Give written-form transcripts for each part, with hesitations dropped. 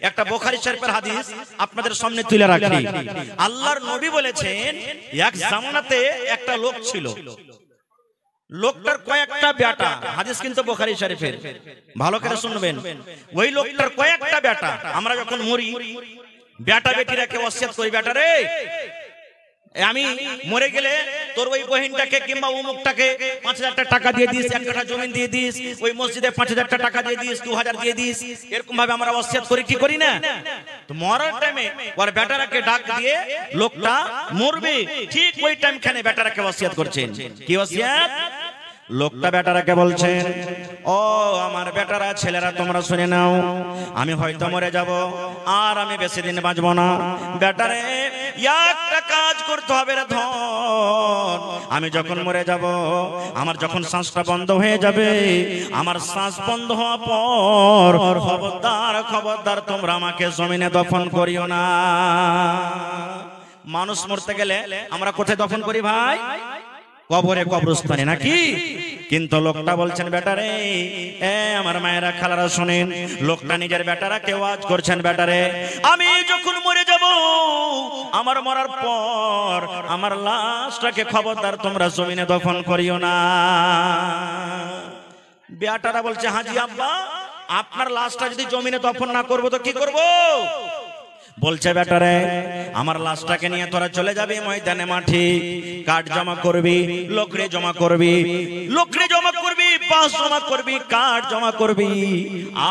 একটা বুখারী শরীফের হাদিস আপনাদের সামনে তুলে রাখি। আল্লাহর নবী বলেছেন, এক জামানাতে একটা লোক ছিল, লোকটার কয়েকটা বেটা। হাদিস কিন্তু বুখারী শরীফের, ভালো করে শুনবেন। ওই লোকটার কয়েকটা বেটা। আমরা যখন মরি, বেটা বেটিরাকে ওসিয়ত করি, বেটা রে আমি মরে গেলে তোর ওই বহিনটাকে কিংবা অমুকটাকে ৫০০০ টাকা দিয়ে দিস, ১ কাঠা জমি দিয়ে দিস, ওই মসজিদে ৫০০০ টাকা দিয়ে দিস, ২০০০ দিয়ে দিস। এরকম ভাবে আমরা ওসিয়ত করি কি করি না? তো মরার টাইমে ওর বেটারাকে ডাক দিয়ে লোকটা মরবে, ঠিক ওই টাইমখানে বেটারাকে ওসিয়ত করছেন। কি ওসিয়ত? লোকটা বেটারাকে বলছেন, ও আমার বেটারা, ছেলেরা তোমরা শুনে নাও, আমি হয়তো মরে যাব, আর আমি বেশি দিন বাঁচবো না। বেটারে একটা কাজ করতে হবে রে ধন, আমি যখন মরে যাব, আমার যখন শ্বাসটা বন্ধ হয়ে যাবে, আমার শ্বাস বন্ধ হওয়ার পর খবরদার খবরদার তোমরা আমাকে জমিনে দফন করিও না। মানুষ মরতে গেলে আমরা কোথায় দফন করি ভাই? কবরে, কবরস্থানে, নাকি? কিন্তু লোকটা বলছেন, বেটারে আমার মায়েরা খালারা শোনেন, লোকটা নিজের বেটারা কে ওয়াজ করছেন, বেটারে আমি যখন মরে যাব, আমার মরার পর আমার লাশটাকে খবরদার তোমরা জমিনে দফন করিও না। বেটারা বলছে, হাজি আব্বা, আপনার লাশটা যদি জমিনে দফন না করবো তো কি করবো? বলছে, বেটারে আমার লাশটাকে নিয়ে তোরা চলে যাবি ময়দানে মাঠে, কাঠ জমা করবি, লকড়ি জমা করবি, লকড়ি জমা করবি, বাঁশ জমা করবি, কাঠ জমা করবি,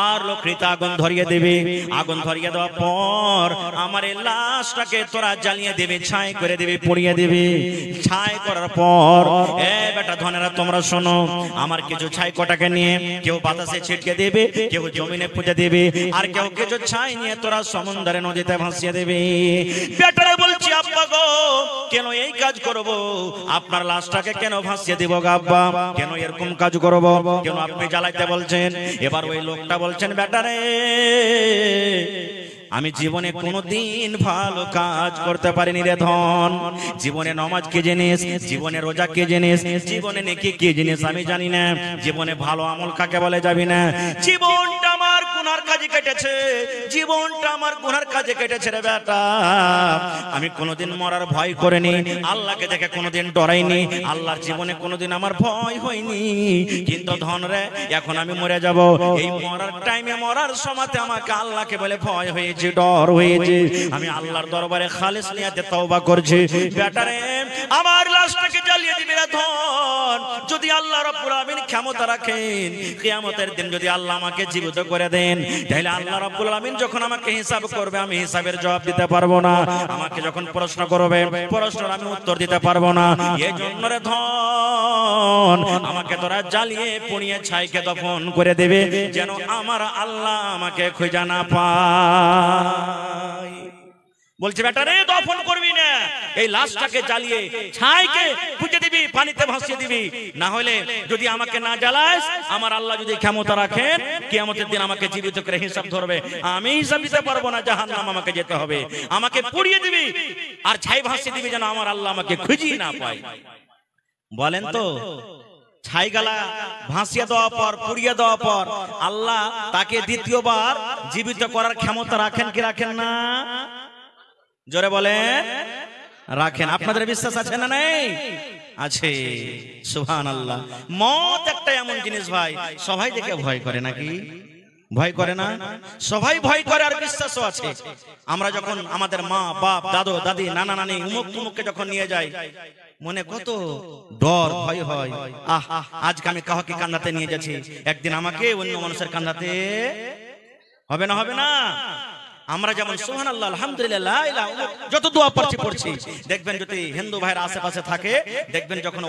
আর লকড়িতে আগুন ধরিয়ে দেবে। আগুন ধরিয়ে দেওয়ার পর আমার এই লাশটাকে তোরা জ্বালিয়ে দেবে, ছাই করে দেবে, পুড়িয়ে দেবে। ছাই করার পর বেটা ধনেরা তোমরা শোনো, আমার কিছু ছাই কটাকে নিয়ে কেউ বাতাসে ছিটকে দেবে, কেউ জমিনে পুঁতে দেবে, আর কেউ কিছু ছাই নিয়ে তোরা সমুদ্রে নদীতে ভাসিয়ে দেবে। বেটারা বলছি, আব্বা গো, কেন এই কাজ করব? আপনার লাশটাকে কেন ভাসিয়ে দেব গো আব্বা? কেন এরকম কাজ করব? কেন আপনি জ্বালাইতে বলছেন? এবার ওই লোকটা বলছেন, বেটারে আমি জীবনে কোনোদিন ভালো কাজ করতে পারিনি রে ধন। জীবনে নামাজ কি জিনিস, জীবনে রোজা কি জিনিস, জীবনে নেকি কি জিনিস আমি জানি না, জীবনে ভালো আমল কাকে বলে যাবি না। জীবনটা আমার গুনার কাজে কেটেছে, জীবনটা আমার গুনার কাজে কেটেছে রে বেটা। আমি কোনোদিন মরার ভয় করিনি, আল্লাহকে দেখে কোনোদিন ডরাইনি, আল্লাহর জীবনে কোনোদিন আমার ভয় হয়নি। কিন্তু ধন রে, এখন আমি মরে যাব, এই মরার টাইমে, মরার সময়তে আমাকে আল্লাহকে বলে ভয় হয়েছে, ডর হয়েছে। আমি আল্লাহর দরবারে খালিস নিয়াতে তওবা করছি। বেটারে আমার লাশটাকে জ্বালিয়ে দিবে রে ধন। যদি আল্লাহ রাব্বুল আলামিন ক্ষমতা রাখেন, কিয়ামতের দিন যদি আল্লাহ আমাকে জীবিত করে দেন, তাহলে আল্লাহ রাব্বুল আলামিন যখন আমাকে হিসাব করবে, আমি হিসাবের জবাব দিতে পারবো না। আমাকে যখন প্রশ্ন করবে, প্রশ্নের আমি উত্তর দিতে পারবো না। এই জন্য রে ধন, আমাকে তোরা জ্বালিয়ে পুড়িয়ে ছাইকে দফন করে দেবে, যেন আমার আল্লাহ আমাকে খুঁজে না পায়। বলছে, বেটারে দফন করবি না, এই লাশটাকে জ্বালিয়ে ছাইকে পুঁতে দিবি, পানিতে ভাসিয়ে দিবি। না হলে যদি আমাকে না জ্বালাস, আমার আল্লাহ যদি ক্ষমতা রাখেন, কিয়ামতের দিন আমাকে জীবিত করে হিসাব ধরবে, আমি হিসাব দিতে পারবো না, জাহান্নাম আমাকে যেতে হবে। আমাকে পুড়িয়ে দিবি আর ছাই ভাসিয়ে দিবি, যেন আমার আল্লাহ আমাকে খুঁজেই না পায়। বলেন তো, ছাই গালা ভাসিয়ে দেওয়ার পর, পুড়িয়ে দেওয়ার পর আল্লাহ তাকে দ্বিতীয়বার জীবিত করার ক্ষমতা রাখেন কি রাখেন না? জোরে বলেন, রাখেন। আপনাদের বিশ্বাস আছে না নেই? আছে, সুবহানাল্লাহ। মত একটা এমন জিনিস ভাই, সবাই দেখে ভয় করে নাকি? ভয় করে না? সবাই ভয় করে, আর বিশ্বাসও আছে। আমরা যখন আমাদের মা বাপ, দাদু দাদি, নানা নানি, উমুক তুমুককে যখন নিয়ে যাই, মনে কত ডর ভয় হয়। আজকে আমি কাউকে কান্দাতে নিয়ে যাচ্ছি, একদিন আমাকে অন্য মানুষের কান্দাতে হবে না? হবে না? আমরা যেমন সুবহানাল্লাহ, আলহামদুলিল্লাহ, যত দোয়া পড়ছি, দেখবেন যদি হিন্দু ভাইয়ের আশেপাশে থাকে, দেখবেন যখন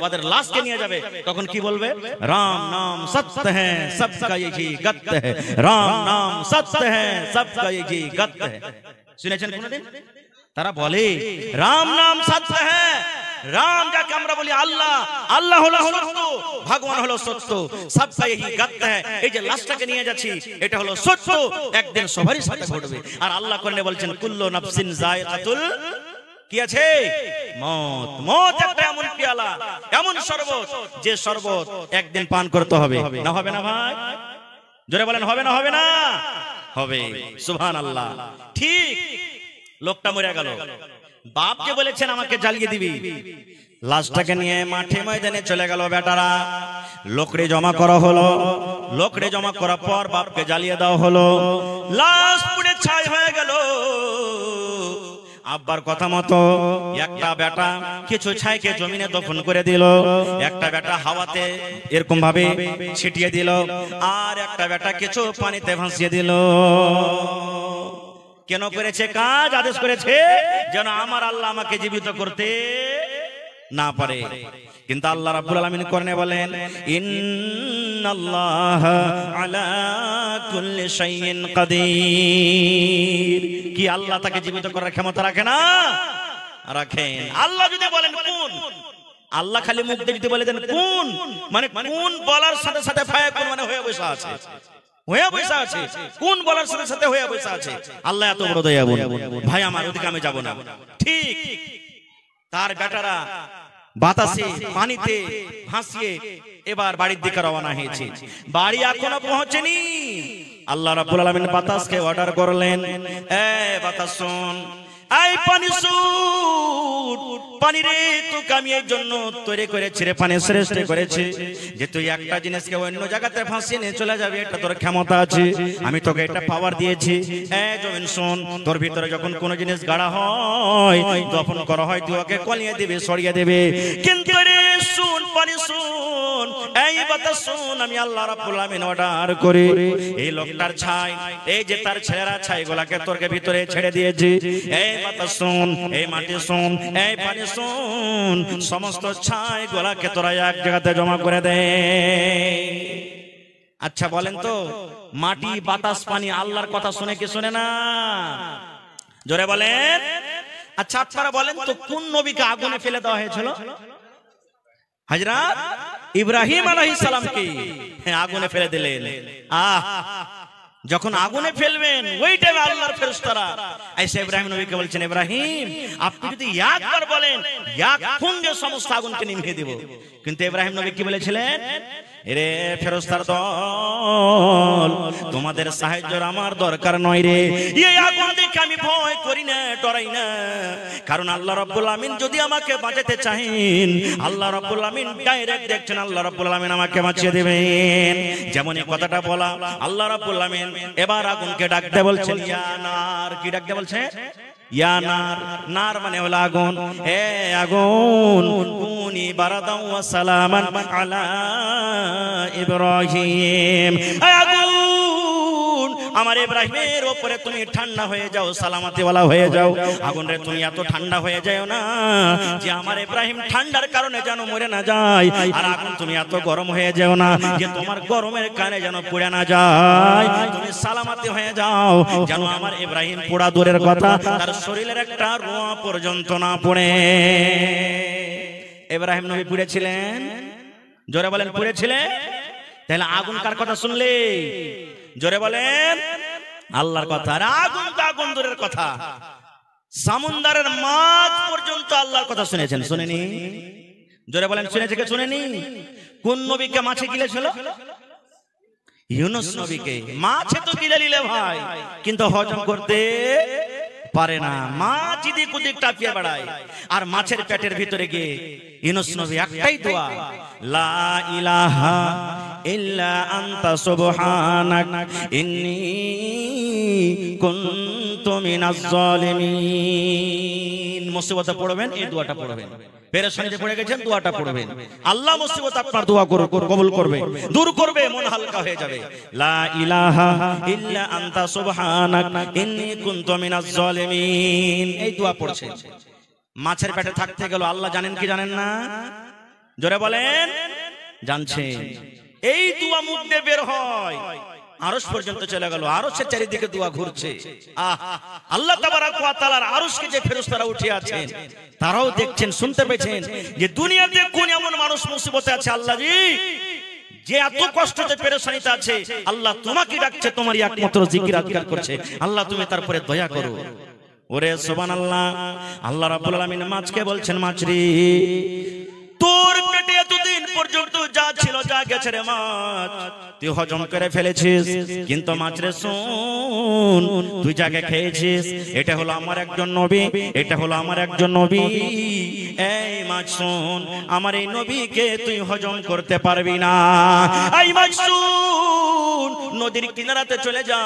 ওদের লাশকে নিয়ে যাবে, তখন কি বলবে? রাম নাম সত্য হ্যাঁ, সবকা ইহি গত হ্যাঁ, রাম নাম সত্য হ্যাঁ, সবকা ইহি গত হ্যাঁ। শুনেছেন কোনদিন? তারা বলে রাম নাম সত্য হ্যাঁ। রাম যাকে আমরা বলি আল্লাহ, আল্লাহ হলো সত্য, ভগবান হলো সত্য, সবকা ইহি গত হ্যাঁ। এই যে লাশটাকে নিয়ে যাচ্ছি, এটা হলো সত্য, একদিন সবারই সাথে ঘটবে। আর আল্লাহ কোরআনে বলছেন, কুল্লু নাফসিন যায়কাতুল কি আছে? মত। মত একটা এমন পেয়ালা, এমন শরবত, যে শরবত একদিন পান করতে হবে। না হবে না ভাই? জোরে বলেন, হবে না? হবে না? হবে। সুবহানাল্লাহ। ঠিক লোকটা মরে গেল, বাপ যে বলেছেন আমাকে জ্বালিয়ে দিবি, লাশটাকে নিয়ে মাঠে ময়দানে চলে গেল বেটারা। লোকড়ে জমা করা হলো, লোকড়ে জমা করার পর বাপকে জ্বালিয়ে দেওয়া হলো, লাশ পুড়ে ছাই হয়ে গেল। আব্বার কথা মতো একটা বেটা কিছু ছাইকে জমিনে দফন করে দিল, একটা বেটা হাওয়াতে এরকম ভাবে ছিটিয়ে দিল, আর একটা বেটা কিছু পানিতে ভাসিয়ে দিল। কেন করেছে কাজ? আদেশ করেছে যেন আমার আল্লাহ আমাকে জীবিত করতে না পারে। কিন্তু আল্লাহ রাব্বুল আলামিন কোরআনে বলেন, ইন্নাল্লাহা আলা কুল্লি শাইইন কাদির। কি আল্লাহ তাকে জীবিত করার ক্ষমতা রাখে না? রাখেন। আল্লাহ যদি বলেন কোন, আল্লাহ খালি মুখ দিয়ে যদি বলে দেন কোন, মানে কোন বলার সাথে সাথে ফায়াকুন মানে হয়ে বসে আছে, হয়ে বসে আছে। কোন বলার সাথে সাথে হয়ে বসে আছে। আল্লাহ এত বড় দয়াবান। ভাই আমার ওদিকে আমি যাব না। ঠিক তার বেটারা বাতাসে পানিতে ভাসিয়ে এবার বাড়ির দিকে রওনা হয়েছে। বাড়ি এখনো পৌঁছেনি, আল্লাহ রাব্বুল আলামিন বাতাসকে অর্ডার করলেন, এ বাতাস শোন, এই পানি শুট, পানি রে তোকে আমি এই জন্য তৈরি করেছি রে, পানি সৃষ্টি করেছি যে তুই একটা জিনিসকে অন্য জায়গাতে ভাসিয়ে নিয়ে চলে যাবে, এটা তোর ক্ষমতা আছে, আমি তোকে এটা পাওয়ার দিয়েছি। জমিন শোন, তোর ভিতরে যখন কোনো জিনিস গাড়া হয়, দফন করা হয়, তুই ওকে কলিয়ে দিবে, সরিয়ে দেবে। কিন্তু রে শুন, পানি শুন, এই বাতাস শুন, আমি আল্লাহ রাব্বুল আলামিন অর্ডার করি এই লোকটার ছাই, এই যে তার ছেলেরা ছাইগুলাকে তোর ভিতরে ছেড়ে দিয়েছি, এই বাতাস শোন, এই মাটি শোন, এই পানি শোন, সমস্ত ছাইগুলাকে তোরা এক জায়গাতে জমা করে দে। আচ্ছা বলেন তো, মাটি বাতাস পানি আল্লাহর কথা শুনে কি শুনে না? জোরে বলেন। আচ্ছা আপনারা বলেন তো, কোন নবীকে আগুনে ফেলে দেওয়া হয়েছিল? হযরত ইব্রাহিম আলাইহিস সালামকে আগুনে ফেলে দিলেন। যখন আগুনে ফেলবেন ওই টাইমে আল্লাহর ফেরেশতারা এসে ইব্রাহিম নবীকে বলছেন, ইব্রাহিম আপনি যদি একবার বলেন এক ফুঁকে সমস্ত আগুনকে নিভিয়ে দেব। কিন্তু ইব্রাহিম নবী কি বলেছিলেন? রে ফেরেশতার দল, তোমাদের সাহায্যের আমার দরকার নয় রে, এই আগুন দেখে আমি ভয় করি না, ডরাই না, কারণ আল্লাহ রাব্বুল আমিন যদি আমাকে বাঁচাতে চাহেন, আল্লাহ রাব্বুল আমিন ডাইরেক্ট দেখছেন, আল্লাহ রাব্বুল আমিন আমাকে বাঁচিয়ে দেবেন। যেমন এই কথাটা বলা, আল্লাহ রাব্বুল আমিন এবার আগুনকে ডাকতে বলছেন, ইয়া নার। কি ডাকতে বলছে? ইয়া নার। নার মানে হলো আগুন। হে আগুন, কুনি বারাদাও ওয়া সালামান আলা ইব্রাহিম। হে আগুন, আমার ইব্রাহিমের উপরে তুমি ঠান্ডা হয়ে যাও, সালামতি ওয়ালা হয়ে যাও। আগুন রে তুমি এত ঠান্ডা হয়ে যাও না যে আমার ইব্রাহিম ঠান্ডার কারণে যেন মরে না যায়, আর আগুন তুমি এত গরম হয়ে যাও না যে তোমার গরমের কারণে যেন পুড়ে না যায়। তুমি সালামতি হয়ে যাও যেন আমার ইব্রাহিম পোড়া দূরের কথা, তার শরীরের একটা রোঁয়া পর্যন্ত না পড়ে। ইব্রাহিম নবী পুড়েছিলেন? জোরে বলেন, পুড়েছিলেন? তাহলে আগুন কার কথা শুনলে? জোরে বলেন, আল্লাহর কথা। আর আগুন তো আগুন দূরের কথা, সমুদ্রের মাছ পর্যন্ত আল্লাহর কথা শুনেছেন, শুনেনি? জোরে বলেন, শুনেছে কে শুনেনি? কোন নবীকে মাছে গিলেছিল? ইউনূস নবীকে। মাছে তো গিলে নিলে ভাই, কিন্তু হজম করতে পারে না, মাছ এদিক ওদিক টাপিয়ে বেড়ায়। আর মাছের পেটের ভিতরে গিয়ে ইউনূস নবী একটাই দোয়া, লা ইলাহা ইল্লা আনতা সুবহানাক ইন্নী কুনতু মিনাজ জালিমিন। মুসিবতে পড়বেন এই দোয়াটা পড়বেন, পেরেশানিতে পড়ে গেছেন দোয়াটা পড়বেন, আল্লাহ মুসিবত আপনার দোয়া কবুল করবে, দূর করবে, মন হালকা হয়ে যাবে। লা ইলাহা ইল্লা আনতা সুবহানাক ইন্নী কুনতু মিনাজ জালিমিন। এই দোয়া পড়ছেন। মাছের পেটে থাকতে গেল, আল্লাহ জানেন কি জানেন না? জোরে বলেন, জানছেন। এই দোয়া মুখ দিয়ে বের হয়, আরশ পর্যন্ত চলে গেল, আরশের চারিদিকে দোয়া ঘুরছে। আল্লাহ তাবারাক ওয়া তাআলার আরশকে যে ফেরেশতারা উঠে আছেন তারাও দেখছেন, শুনতে পেয়েছেন যে দুনিয়াতে কোন এমন মানুষ মুসিবতে আছে আল্লাহ জি, যে এত কষ্টতে পেরেশানিতে আছে, আল্লাহ তোমাকে ডাকছে, তোমারই একমাত্র জিকির আজকার করছে, আল্লাহ তুমি তারপরে দয়া করো। ওরে সুবহানাল্লাহ। আল্লাহ রাব্বুল আলামিন মাছকে বলছেন, মাছরি তোর পেটে এতদিন পর্যন্ত যা ছিল, যা গেছে রে মাছ, তুই হজম করে ফেলেছিস, কিন্তু মাছ রে শোন, তুই যাকে খেয়েছিস এটা হলো আমার একজন নবী, এটা হলো আমার একজন নবী। এই মাছ শোন, আমার এই নবীকে তুই হজম করতে পারবি না। এই মাছ শোন, নদীর কিনারাতে চলে যা,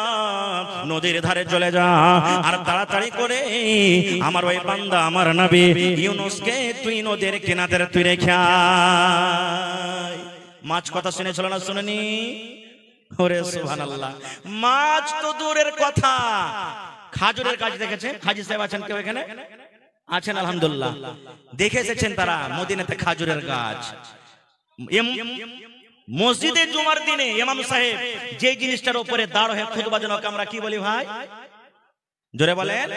নদীর ধারে চলে যা, আর তাড়াতাড়ি করে আমার ওই বান্দা আমার নবী ইউনুসকে তুই নদীর কিনারে তুই রেখে আয়। মাছ কথা শুনেছিল না শুনেনি? ওরে সুবহানাল্লাহ, মাছ তো দূরের কথা, খাজুরের গাছ দেখেছে? হাজী সাহেব আছেন কেউ এখানে? আছেন আলহামদুলিল্লাহ। দেখে এসেছেন তারা মদিনাতে খাজুরের গাছ। মসজিদে জুমার দিনে ইমাম সাহেব যে জিনিসটার উপরে দাঁড় হয়ে খুতবা জনক আমরা কি বলি ভাই? জোরে বলেন।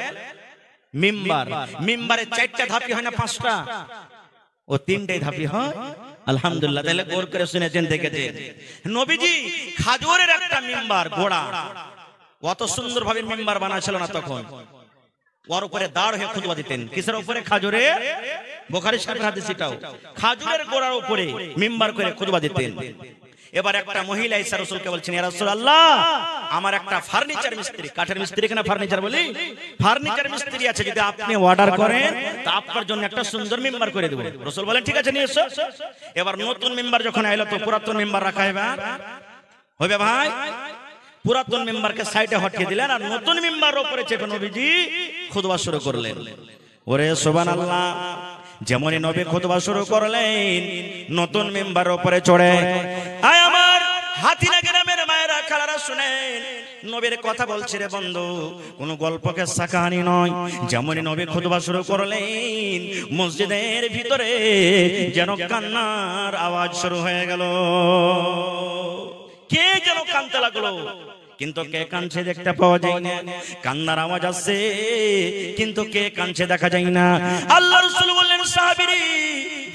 মিম্বার। মিম্বারে 4টা ধাপি হয় না 5টা? ও 3টাই ধাপি হয়। আলহামদুলিল্লাহ, তাহলে গৌর করে শুনেছেন দেখেছেন। নবীজি খাজুরের একটা মিম্বার গোড়া, কত সুন্দর ভাবে মিম্বার বানাছিল না তখন, ওর উপরে দাঁড় হয়ে খুতবা দিতেন। কিসের উপরে? খাজুরে। বুখারী শরীফের হাদিস এটাও, খাজুরের গোড়ার উপরে মিম্বার করে খুতবা দিতেন। এবার একটা মহিলা ঈসা রাসূলকে বলছেন, ইয়া রাসূলুল্লাহ, আমার একটা ফার্নিচার মিস্ত্রি, কাঠের মিস্ত্রি কেন ফার্নিচার বলি, ফার্নিচার মিস্ত্রি আছে, যদি আপনি অর্ডার করেন তা আপনার জন্য একটা সুন্দর মিম্বার করে দেব। রাসূল বলেন ঠিক আছে নিয়ে এসো। এবার নতুন মিম্বার যখন আইলো তো পুরাতন মিম্বার রাখা হবে ভাই। পুরাতন মিম্বারকে সাইডে হটিয়ে দিলেন আর নতুন মিম্বার উপরে চেপে নবীজি খুতবা শুরু করলেন। ওরে সুবহানাল্লাহ, যেমনই নবী খুতবা শুরু করলেন নতুন মিম্বার উপরে চড়ে, আয় আমার হাতিনা গ্রামের মায়েরা খালারা শুনেন, নবীর কথা বলছি রে বন্ধু, কোন গল্পকে কাহিনী নয়। যেমনই নবী খুতবা শুরু করলেন মসজিদের ভিতরে যেন কান্নার আওয়াজ শুরু হয়ে গেল। কে যেন কাঁদতে লাগলো, কিন্তু কে কাঁদছে দেখতে পাওয়া যায় না। কান্নার আওয়াজ আসছে কিন্তু কে কাঁদছে দেখা যায় না। আল্লাহ রাসূল বললেন, সাহাবীরা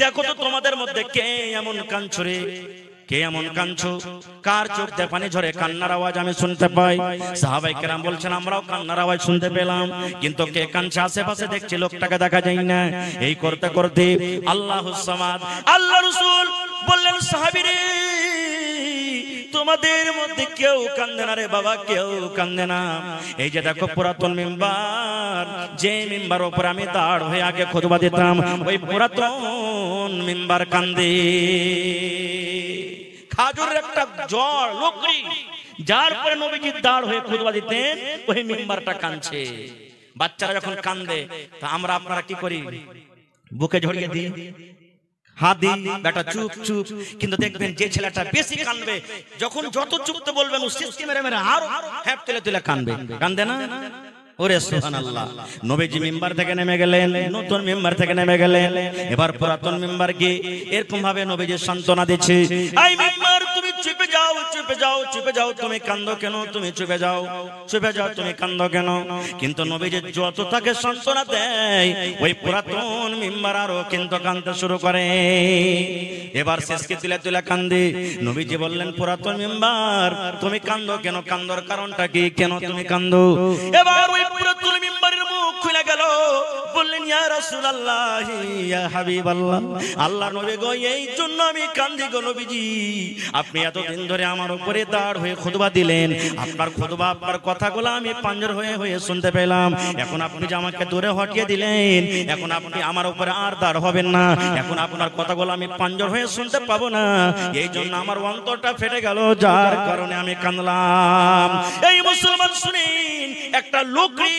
দেখো তো তোমাদের মধ্যে কে এমন কাঁদছো রে, কে এমন কাঁদছো, কার চোখ দিয়ে পানি ঝরে কান্নার আওয়াজ আমি শুনতে পাই। সাহাবায়ে কেরাম বলছেন আমরাও কান্নার আওয়াজ শুনতে পেলাম, কিন্তু কে কাঁদছে আশেপাশে দেখছি লোকটাকে দেখা যায় না। এই করতে করতে আল্লাহুস সামাদ, আল্লাহ রাসূল বললেন, সাহাবীরা তোমাদের মধ্যে কেউ কান্দে না রে বাবা, কেউ কান্দে না। এই যে দেখো পুরাতন মিম্বার, যে মিম্বার উপর আমি দাঁড় হয়ে আগে খুতবা দিতাম, ওই পুরাতন মিম্বার কান্দে। খাজুরের একটা জড় লকড়ি, যার পরে নবীজি দাঁড় হয়ে খুতবা দিতেন, ওই মিম্বারটা কাঁদছে। বাচ্চারা যখন কান্দে তা আমরা আপনারা কি করি? বুকে জড়িয়ে দিই, হাত দিই, বেটা চুপ চুপ। কিন্তু দেখবেন যে ছেলেটা বেশি কাঁদবে, যখন যত চুপতে বলবেন ও সিস্কি মেরে মেরে আরো হ্যাপ তুলে তুলে কাঁদবে, কান্দে না? ওরে সুবহানাল্লাহ, নবীজি মিম্বার থেকে নেমে গেলেন, নতুন মিম্বার থেকে নেমে গেলেন। এবার পুরাতন মিম্বার গিয়ে এরকম ভাবে নবীজি সান্ত্বনা দিচ্ছে, এই মিম্বার তুমি চুপে যাও, চুপে যাও, চুপে যাও, তুমি কান্দো কেন, তুমি চুপে যাও, চুপে যাও, তুমি কান্দো কেন? কিন্তু নবীজি যত তাকে সান্ত্বনা দেয় ওই পুরাতন মিম্বার আরো কিন্তু কাঁদতে শুরু করে। এবার শেষকে তুলে তুলে কান্দে। নবীজি বললেন, পুরাতন মিম্বার তুমি কান্দো কেন, কান্দোর কারণটা কি, কেন তুমি কান্দো? এবার ওই পুরাতন মিম্বারের মুখ খুলে গেল, বললেন, ইয়া রাসূলুল্লাহ, ইয়া হাবিবাল্লাহ, আল্লাহর নবী গো, এই জন্য আমি কান্দি গো নবীজি, আপনি এতদিন ধরে আমার উপরে দাঁড় হয়ে খুতবা দিলেন, আপনার খুতবা আপনার কথাগুলো আমি পাঞ্জর হয়ে হয়ে শুনতে পেলাম। এখন আপনি যে আমাকে দূরে হটিয়ে দিলেন, এখন আপনি আমার উপরে আর দাঁড় হবেন না, এখন আপনার কথাগুলো আমি পাঞ্জর হয়ে শুনতে পাবো না, এই জন্য আমার অন্তরটা ফেটে গেল, যার কারণে আমি কাঁদলাম। এই মুসলমান শুনেন, একটা লকড়ি,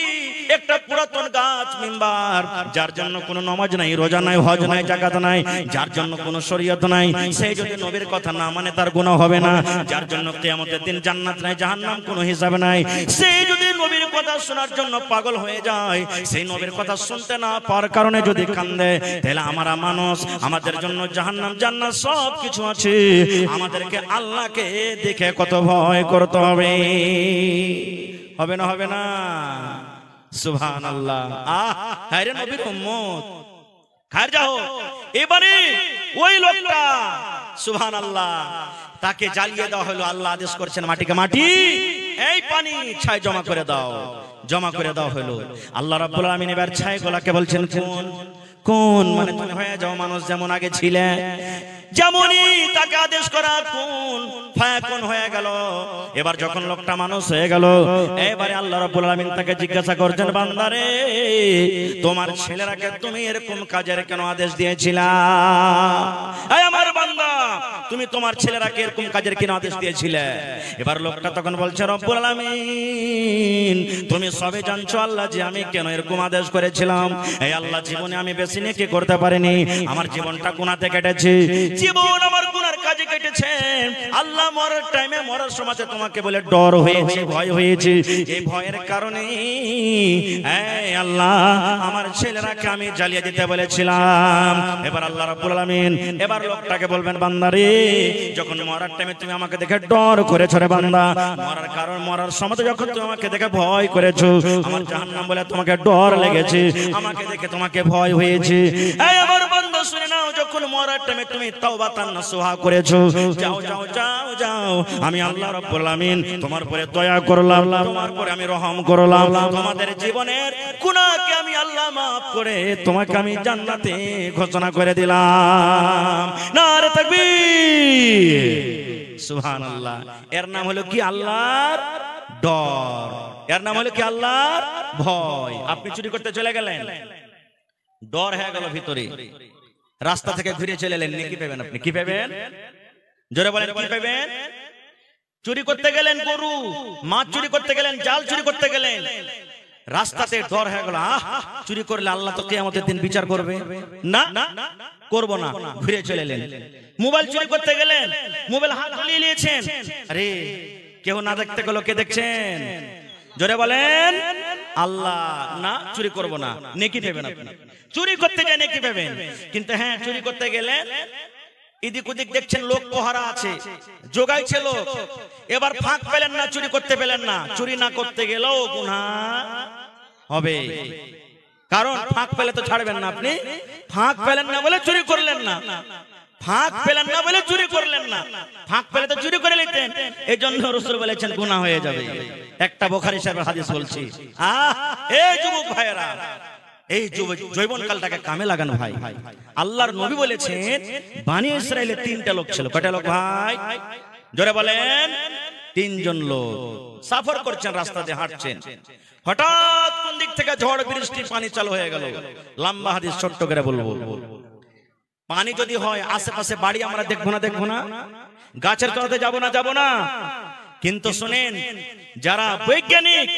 একটা পুরাতন গাছ মিম্বার, যার জন্য কোনো নামাজ নাই, রোজা নাই, হজ নাই, যাকাত নাই, যার জন্য কোনো শরীয়ত নাই, সেই যদি নবীর কথা না মানে তার গুনাহ হবে না। যার জন্য কিয়ামতের দিন জান্নাত নাই, জাহান্নাম কোনো হিসাব নাই। সেই যদি নবীর কথা শোনার জন্য পাগল হয়ে যায়, সেই নবীর কথা শুনতে না পাওয়ার কারণে যদি কান্দে, তাহলে আমরা মানুষ, আমাদের জন্য জাহান্নাম জান্নাত সব কিছু আছে, আমাদেরকে আল্লাহকে দেখে কত ভয় করতে হবে। হবে না? হবে না? সুবহানাল্লাহ। আরে নবীর উম্মত খায়র যাও। এবারে ওই লোকটা সুবহানাল্লাহ, তাকে জ্বালিয়ে দেওয়া হলো। আল্লাহ আদেশ করছেন মাটিকে, মাটি এই পানি ছাই জমা করে দাও, জমা করে দেওয়া হলো। আল্লাহ রাব্বুল আলামিন এবার ছাই গোলাকে বলছেন, কোন কোন মানে তুমি হয়ে যাও মানুষ যেমন আগে ছিলে, যেমনই তাকে আদেশ করা কোন ফায়াকুন হয়ে গেল। এবার যখন লোকটা মানুষ হয়ে গেল, এবারে আল্লাহ রাব্বুল আলামিন তাকে জিজ্ঞাসা করছেন, বান্দারে তোমার ছেলেরাকে তুমি এরকম কাজের কেন আদেশ দিয়েছিলা? এই আমার বান্দা, তুমি তোমার ছেলেরাকে এরকম কাজের কেন আদেশ দিয়েছিলে? এবার লোকটা তখন বলছে, রব্বুল আলামিন তুমি সবে জানছো আল্লাহ যে আমি কেন এরকম আদেশ করেছিলাম। এই আল্লাহ, জীবনে আমি বেশি নেকি করতে পারিনি, আমার জীবনটা গুনাহতে কেটেছে, জীবন আমার গুনার কাজে কেটেছে। আল্লাহ মরার টাইমে, মরার সময় তোমাকে বলে ডর হয়েছে, ভয় হয়েছে, এই ভয়ের কারণে এই আল্লাহ আমার ছেলেরাকে আমি জ্বালিয়ে দিতে বলেছিলাম। এবার আল্লাহ রাব্বুল আলামিন এবার লোকটাকে বলবেন, বান্দারে যখন মরার টাইমে তুমি আমাকে দেখে ডর করেছো রে বান্দা, মরার কারণ মরার সময় যখন তুমি আমাকে দেখে ভয় করেছো, আমার জাহান্নাম বলে তোমাকে ডর লেগেছে, আমাকে দেখে তোমাকে ভয় হয়েছে। এই আমার বান্দা শুনে নাও, যখন মরার টাইমে তুমি তাওবা নাসুহা করেছো, যাও যাও যাও যাও, আমি আল্লাহ রাব্বুল আলামিন তোমার উপরে দয়া করলাম, তোমার উপরে আমি রহম করলাম, তোমাদের জীবনের গুনাহকে আমি আল্লাহ maaf করে তোমাকে আমি জান্নাতে ঘোষণা করে দিলাম। নারে তাকবীর, সুবহানাল্লাহ। এর নাম হলো কি? আল্লাহর ডর। এর নাম হলো কি? আল্লাহর ভয়। আপনি চুরি করতে চলে গেলেন, ডর হয়ে গেল ভিতরে, রাস্তা থেকে ঘুরে চলে এলেন, কি পাবেন আপনি? কি পাবেন? জোরে বলেন, কি পাবেন? চুরি করতে গেলেন গরু, মাছ চুরি করতে গেলেন, জাল চুরি করতে গেলেন, রাস্তাতে ডর হয়ে গেল, চুরি করলে আল্লাহ তো কিয়ামতের দিন বিচার করবে, না করব না, ঘুরে চলে এলেন। মোবাইল চুরি করতে গেলেন, মোবাইল হাত ঝুলিয়ে নিয়েছেন, আরে কেউ না দেখতে গেল, কে দেখছেন? জোরে বলেন, আল্লাহ, না চুরি করব না, নেকি পাবেন আপনি। চুরি করতে গেলে নেকি পাবেন, কিন্তু হ্যাঁ চুরি করতে গেলে এদিক ওদিক দেখছেন লোক পহারা আছে, জোগাইছে লোক, এবার ফাঁক পেলেন না, চুরি করতে পেলেন না, চুরি না করতে গেলেও গুনাহ হবে, কারণ ফাঁক পেলে তো ছাড়বেন না আপনি। ফাঁক পেলেন না বলে চুরি করলেন না, ফাঁক পেলেন না বলে চুরি করলেন না, ফাঁক পেলে তো চুরি করে নিতেন। এই জন্য রাসূল বলেছেন গুনাহ হয়ে যাবে। একটা বুখারী সাহেবের হাদিস বলছি, এই যুবক ভাইয়েরা, এই যৌবন কালটাকে কামে লাগানো ভাই। আল্লাহর নবী বলেছেন বনি ইসরাইলে তিনটা লোক ছিল। কয়টা লোক ভাই? জোরে বলেন, তিনজন লোক সফর করছেন, রাস্তাতে হাঁটছেন, হঠাৎ কোন দিক থেকে ঝড় বৃষ্টি, পানি চালু হয়ে গেল। লম্বা হাদিস, ছোট্ট করে বলবো। পানি যদি হয়, আশেপাশে বাড়ি আমরা দেখবো না, গাছের তলাতে যাব না, কিন্তু শুনেন, যারা বৈজ্ঞানিক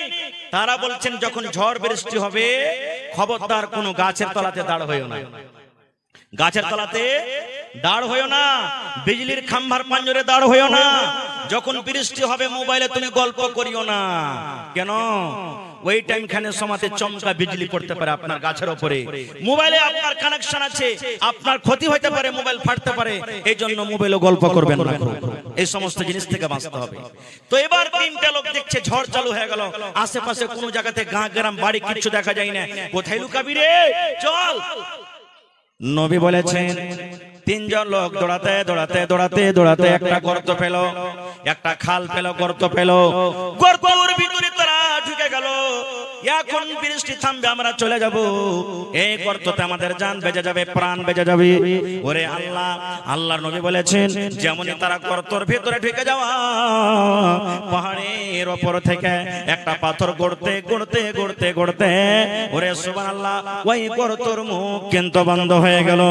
তারা বলছেন যখন ঝড় বৃষ্টি হবে খবরদার কোনো গাছের তলাতে দাঁড় হইও না, গাছের তলাতে দাঁড় হইও না, বিজলির খাম্বার পাঞ্জরে দাঁড় হইও না। যখন বৃষ্টি হবে মোবাইলে তুমি গল্প করিও না, কেন? ওই টাইম খানে সমাতে চমকা বিজলি পড়তে পারে আপনার গাছের উপরে, মোবাইলে আপনার কানেকশন আছে, আপনার ক্ষতি হইতে পারে, মোবাইল ফাটতে পারে, এই জন্য মোবাইলে গল্প করবেন না। এই সমস্ত জিনিস থেকে বাঁচতে হবে। তো এবার তিনটা লোক দেখছে ঝড় চালু হয়ে গেল, আশেপাশে কোনো জায়গাতে গাঁ গ্রাম বাড়ি কিচ্ছু দেখা যায় না, কোথায় লুকাবি রে, চল। নবী বলেছেন তিনজন লোক দৌড়াতে দৌড়াতে দৌড়াতে দৌড়াতে একটা গর্ত পেল, একটা খাল পেল, গর্ত পেল, গর্তের ভিতরে তারা ঢুকে গেল। এখন বৃষ্টি থামবে, আমরা চলে যাব, এই গর্ততে আমাদের জান বেঁচে যাবে, প্রাণ বেঁচে যাবে। ওরে আল্লাহ, আল্লাহর নবী বলেছেন যেমনই তারা গর্তের ভিতরে ঢুকে যাওয়া, পাহাড়ের উপর থেকে একটা পাথর গড়তে গড়তে গড়তে গড়তে, ওরে সুবহানাল্লাহ, ওই গর্তের মুখ কিন্তু বন্ধ হয়ে গেল।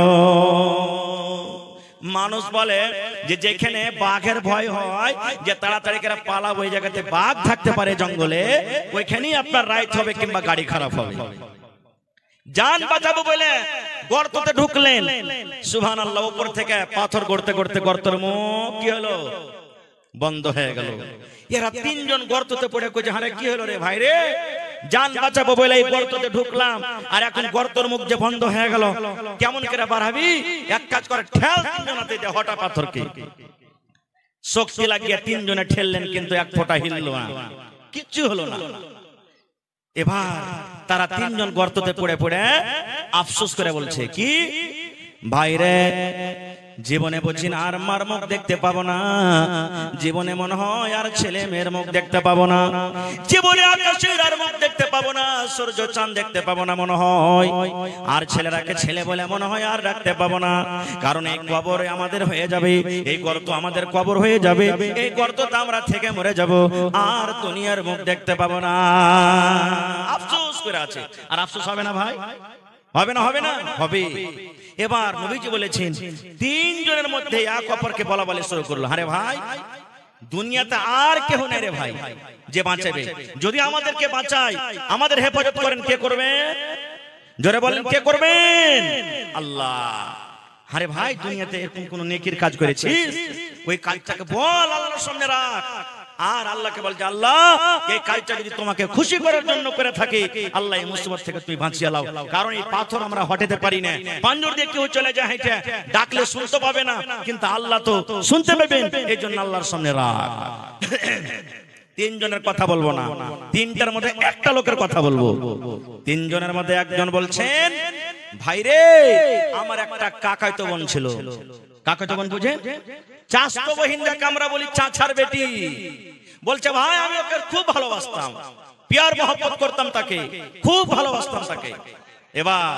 মানুষ বলে যে যেখানে বাঘের ভয় হয়, যে তাড়াতাড়ি করে পালাবো, ওই জায়গাতে বাঘ থাকতে পারে জঙ্গলে, ওইখানেই আপনার রাইট হবে কিংবা গাড়ি খারাপ হবে। জান বাঁচাবো বলে গর্ততে ঢুকলেন, সুবহানাল্লাহ, উপর থেকে পাথর গড়তে গড়তে গর্তের মুখ কি হলো, বন্ধ হয়ে গেল। এরা তিনজন গর্ততে পড়ে কইছে, আরে কি হলো রে ভাই রে, জান বাঁচাবো বলে এই গর্ততে ঢুকলাম, আর এখন গর্তের মুখ যে বন্ধ হয়ে গেল, কেমন করে বাড়াবি? এক কাজ করে ঠেল তিনজনাতে, হঠাৎ পাথরকে শক্তি লাগিয়ে তিনজনে ঠেললেন, কিন্তু এক ফোঁটা হিললো না, কিচ্ছু হলো না। এবার তারা তিনজন গর্ততে পড়ে পড়ে আফসোস করে বলছে, কি ভাইরে, জীবনে বুঝি না আর মার মুখ দেখতে পাবো না, জীবনে মনে হয় আর ছেলে মেয়ের মুখ দেখতে পাবো না, জীবনে আকাশের আর মুখ দেখতে পাবো না, সূর্য চাঁদ দেখতে পাবো না মনে হয়, আর ছেলেরাকে ছেলে বলে মনে হয় আর রাখতে পাবো না, কারণ এই কবর আমাদের হয়ে যাবে, এই গর্ত আমাদের কবর হয়ে যাবে, এই গর্ততে আমরা থেকে মরে যাব, আর দুনিয়ার মুখ দেখতে পাবো না। আফসোস করে আছে। আর আফসোস হবে না ভাই? হবে না? হবে না? হবে। এবার নবীজি বলেছেন তিনজনের মধ্যে এক অপরকে বলা বলে শুরু করলো, আরে ভাই দুনিয়াতে আর কেউ নেই রে ভাই যে বাঁচাবে, যদি আমাদেরকে বাঁচায় আমাদের হেফাজত করেন কে করবে? জোরে বলেন কে করবেন? আল্লাহ। আরে ভাই দুনিয়াতে এরকম কোন নেকির কাজ করেছিস, ওই কাজটাকে বল আল্লাহর সামনে রাখ, আর আল্লাহকে বল যে আল্লাহ এই কাজটা যদি তোমাকে খুশি করার জন্য করে থাকি, আল্লাহ এই মুসিবত থেকে তুমি বাঁচিয়ে লাও, কারণ এই পাথর আমরা হটাতে পারি না, পাঞ্জর দিয়ে কেউ চলে যায় হেঁটে, ডাকলে শুনতে পাবে না, কিন্তু আল্লাহ তো শুনতে পাবেন, এই জন্য আল্লাহর সামনে রাখ। তিনজনের কথা বলবো না, তিনটার মধ্যে একটা লোকের কথা বলবো। তিনজনের মধ্যে একজন বলছেন, ভাই রে আমার একটা কাকাতো বোন ছিল। কাকাতো বোন বুঝেন? চাচাতো বহিন যাকে আমরা বলি, চাচার বেটি। বলছে ভাই আমি ওকে খুব ভালোবাসতাম, প্যার মহব্বত করতাম, তাকে খুব ভালোবাসতাম তাকে। এবার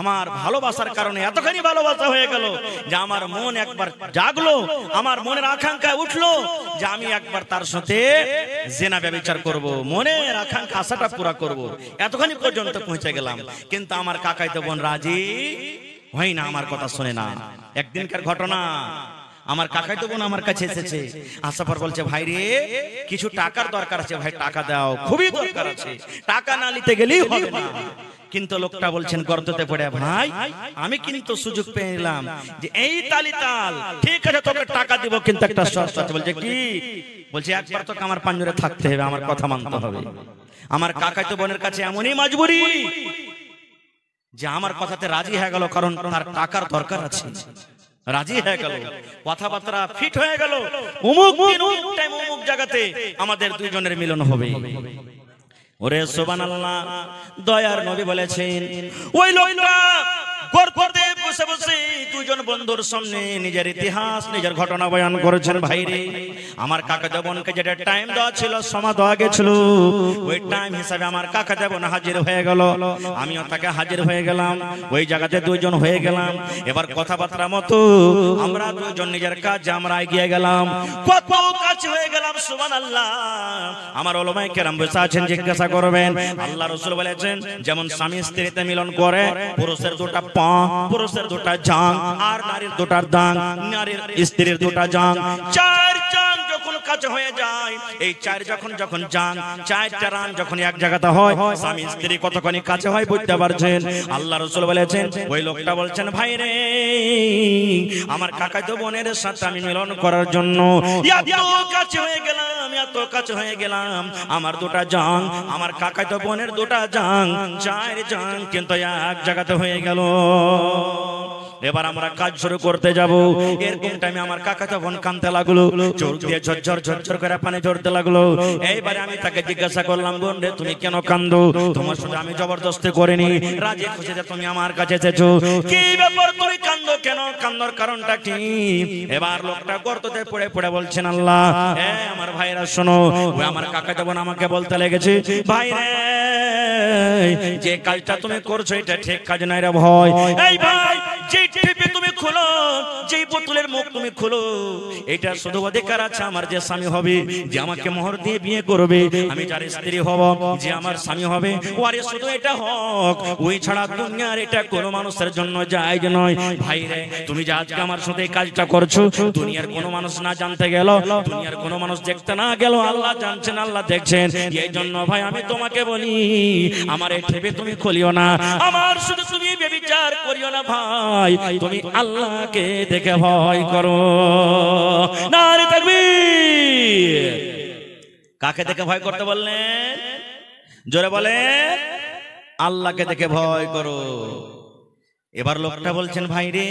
আমার ভালোবাসার কারণে এতখানি ভালোবাসা হয়ে গেল যে আমার মন একবার জাগলো, আমার মনের আকাঙ্ক্ষা উঠলো যে আমি একবার তার সাথে জিনা ব্যভিচার করব, মনের আকাঙ্ক্ষা আশাটা পুরা করব, এতখানি পর্যন্ত পৌঁছে গেলাম। কিন্তু আমার কাকাইতো বোন রাজি হয় না, আমার কথা শুনে না। একদিনকার ঘটনা, আমার কাকাইতো বোন আমার কাছে এসেছে, আসার পর বলছে ভাই রে কিছু টাকার দরকার আছে, ভাই টাকা দাও, খুবই দরকার আছে, টাকা না নিতে গেলেই হবে না। কিন্তু লোকটা বলছেন গর্ততে পড়ে, ভাই আমি কিন্তু সুযোগ পেয়ে নিলাম যে এই তালি তাল, ঠিক আছে তোকে টাকা দিব, কিন্তু একটা শর্ত আছে। বলছে কি? বলছে একবার তোকে আমার পাঞ্জরে থাকতে হবে, আমার কথা মানতে হবে। আমার কাকাইতো বোনের কাছে এমনই মজবুরি যে আমার কথাতে রাজি হয়ে গেল, কারণ তার টাকার দরকার আছে, রাজি হয়ে গেল, কথাবার্তা ফিট হয়ে গেল, অমুক দিন অমুক টাইম অমুক জায়গাতে আমাদের দুইজনের মিলন হবে। ওরে সুবহানাল্লাহ, দয়ার নবী বলেছেন ওই লোকটা গর্তে বসে বসে দুজন বন্ধুর সামনে নিজের ইতিহাস নিজের ঘটনা বয়ান করেছেন। ভাই রে আমার কাকাতো বোনকে যেটা টাইম দেওয়া ছিল, সময় দেওয়া গেছিল, ওই টাইম হিসাবে আমার কাকাতো বোন হাজির হয়ে গেল, আমিও তাকে হাজির হয়ে গেলাম, ওই জায়গাতে দুইজন হয়ে গেলাম। এবার কথাবার্তা মতো আমরা দুজন নিজের কাজে আমরা এগিয়ে গেলাম, কত কাজ হয়ে গেলাম। সুবহানাল্লাহ। আমার ওলামায়ে কেরাম বসে আছেন, জিজ্ঞাসা করবেন। আল্লাহ রাসূল বলেছেন যেমন স্বামী স্ত্রীতে মিলন করে, পুরুষের দুটা পা, পুরুষের দুটা জাং, আর নারীর দুটা দাং, নারীর স্ত্রীর দুটা জাং, চার জাং যখন কাছে হয়ে যায়, এই চার যখন যখন জাং, চারটা রান যখন এক জায়গাতে হয়, স্বামী স্ত্রী কতখানি কাছে হয় বুঝতে পারছেন। আল্লাহ রাসূল বলেছেন, ওই লোকটা বলছেন ভাই রে আমার কাকাতো বোনের সাথে আমি মিলন করার জন্য এত কাছে হয়ে গেলাম, এত কাছে হয়ে গেলাম, আমার দুটা জাং, আমার কাকাতো বোনের দুটা জাং, চার জাং কিন্তু এক জায়গাতে হয়ে গেল। এবার আমরা কাজ শুরু করতে যাব, এরকম টাইমে আমার কাকাতো বোন কাঁদতে লাগলো, চোখ দিয়ে ঝরঝর ঝরঝর করে পানি ঝরতে লাগলো। এইবারে আমি তাকে জিজ্ঞাসা করলাম, বোন রে তুমি কেন কাঁদো? তোমার সাথে আমি জবরদস্তি করিনি, রাজি খুশিতে তুমি আমার কাছে এসেছো, কি ব্যাপার তুমি কাঁদো কেন? কান্নার কারণটা কি? এবার লোকটা গর্ততে পড়ে পড়ে বলছেন, আল্লাহ আমার ভাইরা শোনো, ওই আমার কাকাতো বোন আমাকে বলতে লেগেছে, ভাই রে যে কাজটা তুমি করছো এটা ঠিক কাজ নাই রে ভাই। এই ভাই যে টিপে তুমি খোলো, যে বোতলের মুখ তুমি খোলো, এটা শুধু অধিকার আছে আমার যে স্বামী হবে, যে আমাকে মোহর দিয়ে বিয়ে করবে, আমি যার স্ত্রী হব, যে আমার স্বামী হবে, ওরে শুধু এটা হক, ওই ছাড়া দুনিয়ার এটা কোনো মানুষের জন্য জায়েজ নয়। ভাই রে তুমি যে আজকে আমার সাথে এই কাজটা করছো, দুনিয়ার কোনো মানুষ না জানতে গেল, দুনিয়ার কোনো মানুষ দেখতে না গেল, আল্লাহ জানছেন, আল্লাহ দেখছেন। এই জন্য ভাই আমি তোমাকে বলি আমার এই ঠেপে তুমি খুলিও না, আমার শুধু তুমি ব্যভিচার করিও না ভাই, তুমি আল্লাহকে দেখে ভয় করো। নারে তাকবীর। কাকে দেখে ভয় করতে বললেন? জোরে বলেন, আল্লাহকে দেখে ভয় করো। এবার লোকটা বলছেন, ভাই রে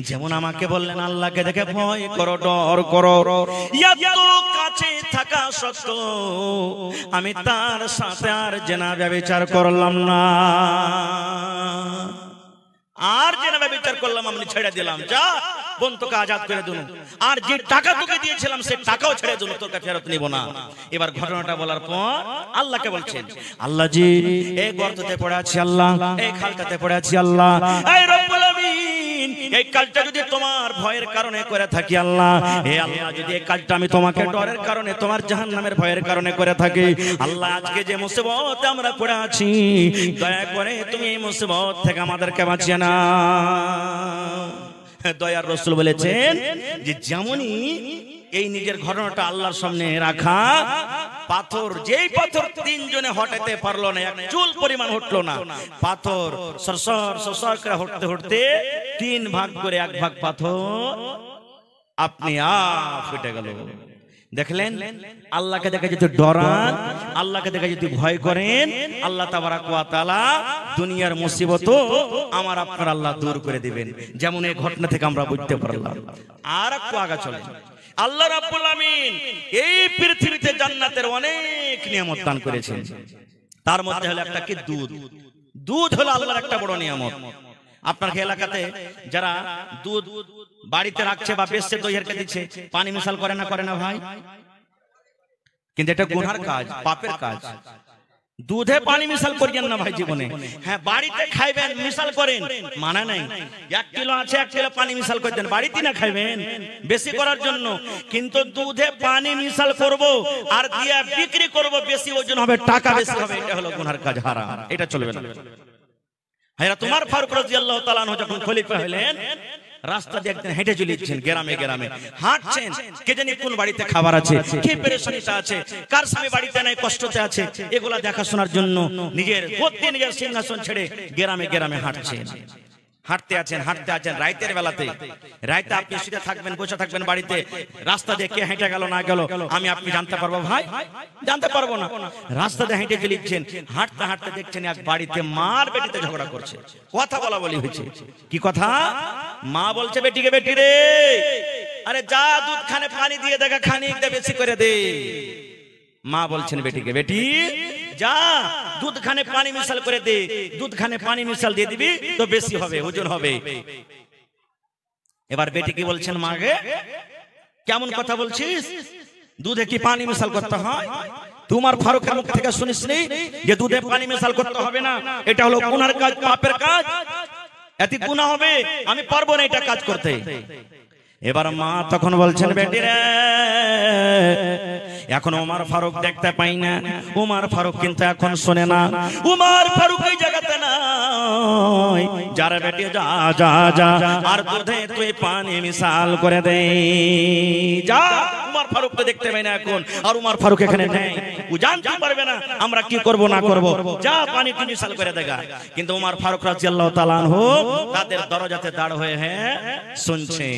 যেমন আমাকে বললেন আল্লাহকে দেখে ভয় করো, ডর করো, এত কাছে থাকা সত্ত্বেও আমি তার সাথে আর জিনা ব্যভিচার করলাম না, আর জিনা ব্যভিচার করলাম আমি ছেড়ে দিলাম, যা বোন তোকে আজাদ করে দেব, আর যে টাকা তোকে দিয়েছিলাম সে টাকাও ছেড়ে দেব, তোকে ফেরত নিব না। এবার ঘটনাটা বলার পর আল্লাহকে বলছেন, আল্লাহ জি এই গর্ততে পড়ে আছি আল্লাহ, এই খালটাতে পড়ে আছি আল্লাহ, এই রব্বুল আমিন এই কাজটা যদি তোমার ভয়ের কারণে করে থাকি আল্লাহ, হে আল্লাহ যদি এই কাজটা আমি তোমাকে ডরের কারণে, তোমার জাহান্নামের ভয়ের কারণে করে থাকি আল্লাহ, আজকে যে মুসিবতে আমরা পড়ে আছি দয়া করে তুমি এই মুসিবত থেকে আমাদেরকে বাঁচিয়ে নাও। দয়ার রাসূল বলেছেন যে যেমনই এই নিজের ঘটনাটা আল্লাহর সামনে রাখা, পাথর যেই পাথর তিনজনে হটাতে পারলো না, এক চুল পরিমাণ হটলো না, পাথর সরসর সরসর করে হটতে হটতে তিন ভাগ করে এক ভাগ পাথর আপনি ফেটে গেল। দেখলেন আল্লাহকে দেখে যদি ডরান, আল্লাহকে দেখে যদি ভয় করেন, আল্লাহ তাবারাক ওয়া তাআলা দুনিয়ার মুসিবত আমার আপনার আল্লাহ দূর করে দিবেন। যেমন এই ঘটনা থেকে আমরা বুঝতে পারলাম। আর একটু আগে চলে, আল্লাহ রাব্বুল আমিন এই পৃথিবীতে জান্নাতের অনেক নিয়ামত দান করেছেন, তার মধ্যে হলো একটা কি দুধ। দুধ হলো আল্লাহর একটা বড় নিয়ামত। আপনার এলাকাতে যারা দুধ বাড়িতে রাখছে বা বেচছে, দইয়েরকে দিচ্ছে, পানি মিশাল করে না ভাই? কিন্তু এটা গুনার কাজ, পাপের কাজ। দুধে পানি মিশাল করিয়েন না ভাই জীবনে। হ্যাঁ বাড়িতে খাইবেন মিশাল করেন, মানা নাই। 1 কিলো আছে 1 কিলো পানি মিশাল করে দেন, বাড়িতে না খাইবেন বেশি করার জন্য। কিন্তু দুধে পানি মিশাল করব আর দিয়া বিক্রি করব, বেশি ওজন হবে, টাকা বেশি হবে, এটা হলো গুনার কাজ, হারাম, এটা চলবে না। হায়রা তোমার ফারুক রাদিয়াল্লাহু তাআলা আনহু যখন খলিফা হলেন, রাস্তা দিয়ে একদিন হেঁটে চলেছেন, গ্রামে গ্রামে হাঁটছেন, কে জানি কোন বাড়িতে খাবার আছে, কে পেরেশানিতে আছে, কার স্বামী বাড়িতে নাই কষ্টতে আছে, এগুলা দেখাশোনার জন্য নিজের গদ্দি নিজের সিংহাসন ছেড়ে গ্রামে গ্রামে হাঁটছেন। হাঁটতে আছেন রাতের বেলাতে, রাতে আপনি শুয়ে থাকবেন, বসে থাকবেন বাড়িতে, রাস্তা দিয়ে কে হেঁটে গেল না গেল আমি আপনি জানতে পারবো ভাই? জানতে পারবো না। রাস্তা দিয়ে হেঁটে চলেছেন, হাঁটতে হাঁটতে দেখছেন এক বাড়িতে মার বেটিতে ঝগড়া করছে, কথা বলা বলি হয়েছে। কি কথা? মা বলছে বেটিকে, বেটি রে আরে যা দুধ খানে পানি দিয়ে দেখা, খানিকটা বেশি করে দে। মা বলছেন বেটিকে, বেটি যা দুধ খানে পানি মিশাল করে দে, দুধ খানে পানি মিশাল দিয়ে দিবি তো বেশি হবে, ওজন হবে। এবার বেটি কি বলছেন, মাকে কেমন কথা বলছিস, দুধে কি পানি মিশাল করতে হয়? তোমার ফারুকের মুখ থেকে শুনিসনি যে দুধে পানি মিশাল করতে হবে না, এটা হলো গুনার কাজ, পাপের কাজ, এতে গুনাহ হবে, আমি পারবো না এটা কাজ করতে। এবার মা তখন বলছেন, বেটি রে এখন ওমর ফারুক দেখতে পাই না, ওমর ফারুক কিন্তু এখন শোনে না, ওমর ফারুক এই জায়গাতে নাই, যারা বেটি যা যা যা আর দুধে তুই পানি মিশাল করে দে, যা। ওমর ফারুক তো দেখতে পাই না এখন, আর ওমর ফারুক এখানে নেই, ও জানতে পারবে না আমরা কি করব না করব, যা পানি মিশাল করে দেগা। কিন্তু ওমর ফারুক রাদিয়াল্লাহু তাআলা আনহু তাদের দরজাতে দাঁড় হয়ে শুনছে।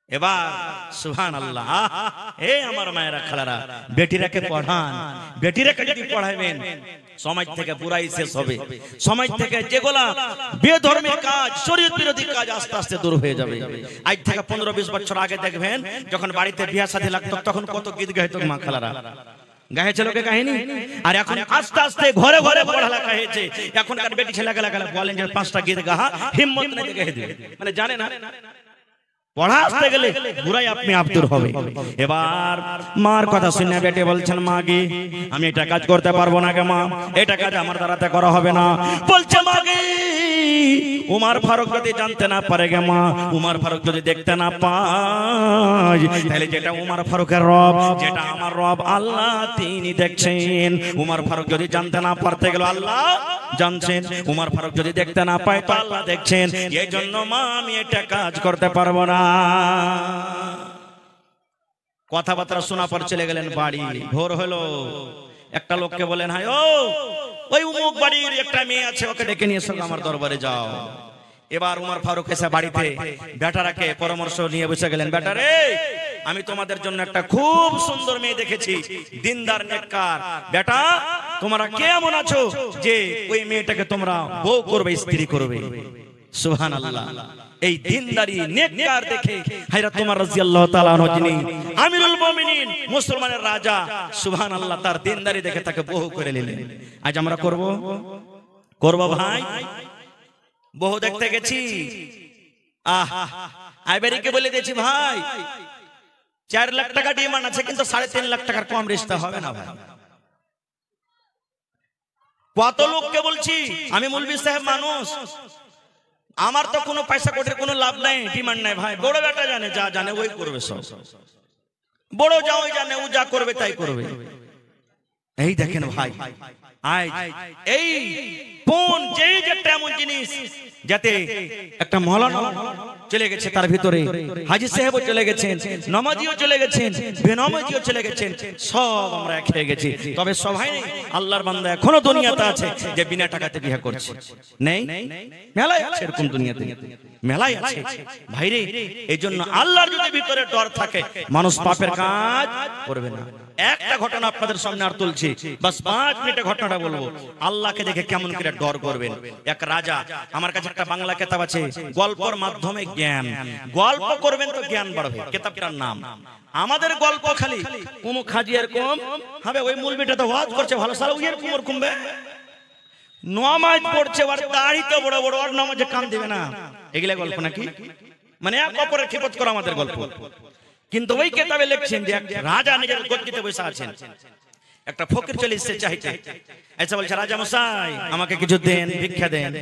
এবার সুবহানাল্লাহ, এ আমার মায়েরা খালারা, বেটিরাকে পড়ান, বেটিরাকে যদি পড়াইবেন সমাজ থেকে বুরাই শেষ হবে, সমাজ থেকে যেগুলা বেধর্মী কাজ, শরীয়ত বিরোধী কাজ আস্তে আস্তে দূর হয়ে যাবে। আজ থেকে 15-20 বছর আগে দেখবেন যখন বাড়িতে বিয়ে শাদী লাগতো তখন কত গীত গাইতো মা খালারা, গাইছে লোকে কাহিনী। আর এখন আস্তে আস্তে ঘরে ঘরে পড়ালেখা হয়েছে, এখনকার বেটি ছেলে গেলা বলেন যে 5টা গীত গাহা, হিম্মত নেই গাইতে দিবে, মানে জানে না পড়া আসতে গেলে বুড়াই আপনি আব্দুর হবে। এবার মার কথা শুনে বেটে বলছেন, মা গে আমি এটা কাজ করতে পারবো না গে মা, এটা কাজ আমার দ্বারাতে করা হবে না। বলছে মা গে ওমর ফারুক যদি জানতে না পারে গে মা, ওমর ফারুক যদি দেখতে না পায়, তাহলে যেটা ওমর ফারুকের রব, যেটা আমার রব আল্লাহ তিনি দেখছেন। ওমর ফারুক যদি জানতে না পারতে গেল আল্লাহ জানছেন, ওমর ফারুক যদি দেখতে না পায় তো আল্লাহ দেখছেন। এই জন্য মা আমি এটা কাজ করতে পারবো না। কথাবার্তা শোনা পর চলে গেলেন বাড়ি। ভোর হলো, একটা লোককে বলেন, হাই ও ওই উমুক বাড়ির একটা মেয়ে আছে, ওকে ডেকে নিয়ে এসো আমার দরবারে যাও। এবার উমর ফারুক এসে বাড়িতে বেটারাকে পরামর্শ নিয়ে বসে গেলেন, বেটারে আমি তোমাদের জন্য একটা খুব সুন্দর মেয়ে দেখেছি, দিনদার নেককার, বেটা তোমরা কেমন আছো যে ওই মেয়েটাকে তোমরা বউ করবে, স্ত্রী করবে। সুবহানাল্লাহ, এই দিনদারি নেককার দেখে হযরত ওমর রাদিয়াল্লাহু তাআলা আনহু যিনি আমিরুল মুমিনিন, মুসলমানের রাজা, সুবহানাল্লাহ, তার দিনদারি দেখে তাকে বহু করে নিলেন। আজ আমরা করব ভাই, বহু দেখতে গেছি, আইবারিকে বলে দিয়েছি ভাই 4 লাখ টাকা ডিমান্ড আছে, কিন্তু 3.5 লাখ টাকার কম রিস্তা হবে না ভাই। কত লোককে বলছি, আমি মৌলভী সাহেব মানুষ, আমার তো কোনো পয়সা কোটির কোনো লাভ নাই, ডিমান্ড নাই ভাই। বড় বেটা জানে, যা জানে ওই করবে সব। বড় যা ওই জানে, ও যা করবে তাই করবে। এই দেখেন ভাই, আজ এই কোন যেই যেটা এমন জিনিস, যাতে একটা মৌলানা চলে গেছে, তার ভিতরে হাজী সাহেবও চলে গেছেন, নামাজিও চলে গেছেন, বেনামাজিও চলে গেছেন, সব আমরা খেয়ে গেছি। তবে সবাই আল্লাহর বান্দা এখনো দুনিয়াতে আছে যে বিনা টাকাতে বিয়ে করছে। নেই? মেলায় আছে এরকম, দুনিয়াতে মেলায় আছে ভাইরে। এই জন্য আল্লাহর যদি ভিতরে ডর থাকে, মানুষ পাপের কাজ করবে না। একটা ঘটনা আপনাদের সামনে আর তুলছি, বাস 5 মিনিটে ঘটনাটা বলবো। আল্লাহকে দেখে কেমন করে ডর করবেন। এক রাজা, আমার কাছে একটা বাংলা কিতাব আছে, গল্পের মাধ্যমে জ্ঞান। গল্প করবেন তো জ্ঞান বাড়বে, কিতাবটার নাম। আমাদের গল্প খালি উমুক হাজি এরকম হবে, ওই মৌলবীটা তো ওয়াজ করছে ভালো, সারা উইয়ের কুমোর কুমবে, নামাজ পড়ছে, ওর দাড়িতে বড় বড়, ওর নামাজে কান দিবে না। এগুলা গল্প নাকি? মানে এক অপরের খিপত করা আমাদের গল্প। কিন্তু ওই কিতাবে লিখছেন যে এক রাজা নিজের গদ্দিতে বসে আছেন, একটা ফকির চলে এসেছে চাইতে। আচ্ছা বলছে, রাজা মশাই আমাকে কিছু দেন, ভিক্ষা দেন।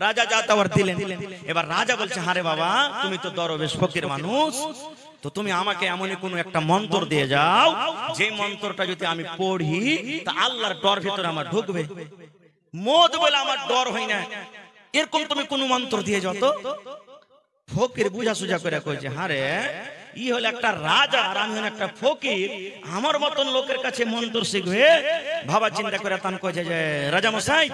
রাজা যা তাওয়ার দিলেন। এবার রাজা বলছে, হারে বাবা, তুমি তো দরবেশ ফকির মানুষ, তো তুমি আমাকে এমনই কোন একটা মন্ত্র দিয়ে যাও, যে মন্ত্রটা যদি আমি পড়ি তা আল্লাহর ডর ভিতরে আমার ঢুকবে। মদ বলে আমার ডর হয় না, এরকম তুমি কোন মন্ত্র দিয়ে যাও তো। ফকির বুঝা সুঝা করে কইছে, হারে ই হলো একটা রাজা আর আমি হলো একটা ফকির, আমার মতন লোকের কাছে মন্ত্র শিখবে। ভাবা চিন্তা করে তান কইছে যে, রাজা মশাই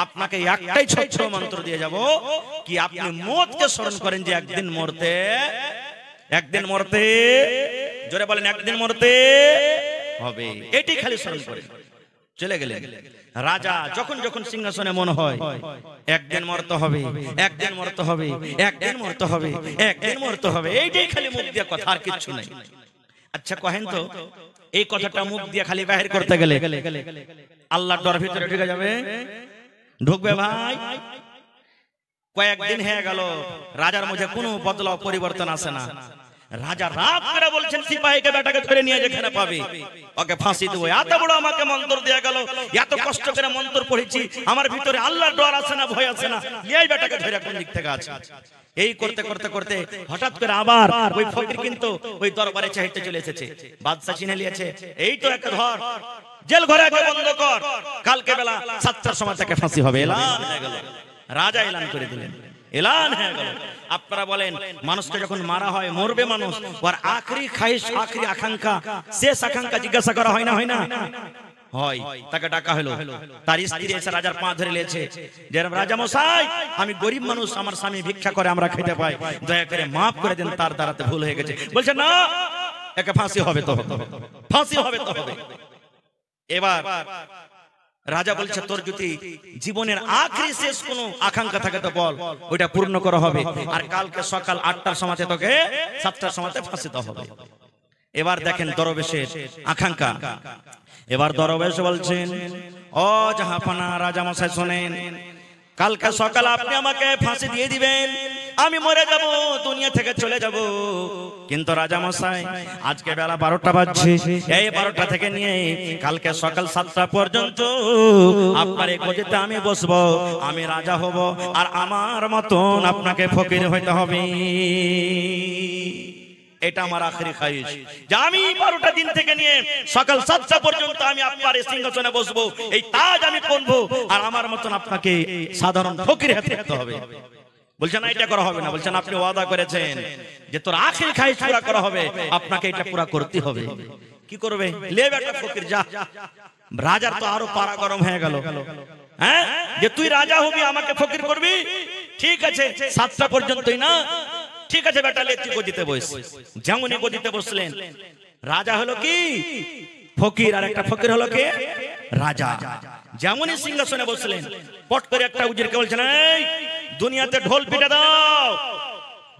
আপনাকে একটাই ছোট্ট মন্ত্র দিয়ে যাব, কি আপনি মদকে স্মরণ করেন যে একদিন মরতে, জোরে বলেন একদিন মরতে হবে, এটি খালি স্মরণ করেন। চলে গেলেন। রাজা যখন যখন সিংহাসনে মনে হয় একদিন মরতে হবে, একদিন মরতে হবে, একদিন মরতে হবে, একদিন মরতে হবে, এইটাই খালি মুখ দিয়ে কথা, আর কিছু নাই। আচ্ছা কহেন তো, এই কথাটা মুখ দিয়ে খালি বাহির করতে গেলে আল্লাহর ডর ভিতরে ঢুকে যাবে? ঢুকবে ভাই? কয়েকদিন হয়ে গেল, রাজার মধ্যে কোনো বদলাও পরিবর্তন আসে না। রাজা রাগ করে বলছেন, সিপাহীকে বেটাকে ধরে নিয়ে যেখানে পাবে ওকে ফাঁসি দেবো। এত বড় আমাকে মন্ত্র দেয়া গেল, এত কষ্ট করে মন্ত্র পড়েছি, আমার ভিতরে আল্লাহর ডর আছে না, ভয় আছে না, এই বেটাকে ধরে কোন দিক থেকে আছে। এই করতে করতে করতে হঠাৎ করে আবার ওই ফকির কিন্তু ওই দরবারে চাইতে চলে এসেছে। বাদশা চিনে নিয়েছে, এই তো একটা ধর, জেল ঘরে বন্ধ কর, কালকে বেলা 7টার সময় তাকে ফাঁসি হবে। এলান হয়ে গেল, রাজা এলান করে দিলেন, এলান হয়ে গেল। আপনারা বলেন, মানুষকে যখন মারা হয়, মরবে মানুষ, ওর আখরি খাইশ, আখরি আকাঙ্ক্ষা, শেষ আকাঙ্ক্ষা জিজ্ঞাসা করা হয় না, হয় না? হয়। তাকে ডাকা হলো, তার স্ত্রী এসে রাজার পা ধরে নিয়েছে, যে রাজা মশাই আমি গরিব মানুষ, আমার স্বামী ভিক্ষা করে, আমরা খেতে পাই, দয়া করে মাফ করে দেন, তার দ্বারাতে ভুল হয়ে গেছে। বলছে না, একে ফাঁসি হবে তো হবে, ফাঁসি হবে তো হবে। এবার রাজা বলছে, তোর যদি জীবনের আখরি শেষ কোনো আকাঙ্ক্ষা থাকে তো বল, ওইটা পূর্ণ করা হবে, আর কালকে সকাল 8টার সময় তোকে 7টার সময় ফাঁসি দেওয়া হবে। এবার দেখেন দরবেশের আকাঙ্ক্ষা। এবার দরবেশ বলছেন, ও জাহাপানা রাজা মশাই শোনেন, কালকে সকাল আপনি আমাকে ফাঁসি দিয়ে দিবেন, আমি মরে যাব, দুনিয়া থেকে চলে যাব। কিন্তু রাজা মশাই আজকে বেলা 12টা বাজছে, এই 12টা থেকে নিয়ে কালকে সকাল 7টা পর্যন্ত আপনার এই গদিতে আমি বসবো, আমি রাজা হব, আর আমার মতন আপনাকে ফকির হইতে হবে। এটা আমার আখরি খাইশ, যে আমি 12টা দিন থেকে নিয়ে সকাল 7টা পর্যন্ত আমি আপনার এই সিংহাসনে বসবো, এই তাজ আমি পরবো, আর আমার মতন আপনাকে সাধারণ ফকির হতে হবে। বলছেন না, এটা করা হবে না। বলছেন, আপনি ওয়াদা করেছেন যে তোর আখরি খাইশ পুরা করা হবে, আপনাকে এটা পুরা করতে হবে। কি করবে? লে বেটা ফকির যা। রাজার তো আরো পারা গরম হয়ে গেল, হ্যাঁ, যে তুই রাজা হবি, আমাকে ফকির করবি, ঠিক আছে 7টা পর্যন্তই না, ঠিক আছে বেটা, লে তুই গদিতে বস। যেমনই গদিতে বসলেন, রাজা হলো কি ফকির, আর একটা ফকির হলো কে? রাজা। যেমনই সিংহাসনে বসলেন, পট করে একটা উজিরকে বলছেন, এই দুনিয়াতে ঢোল পিটে দাও,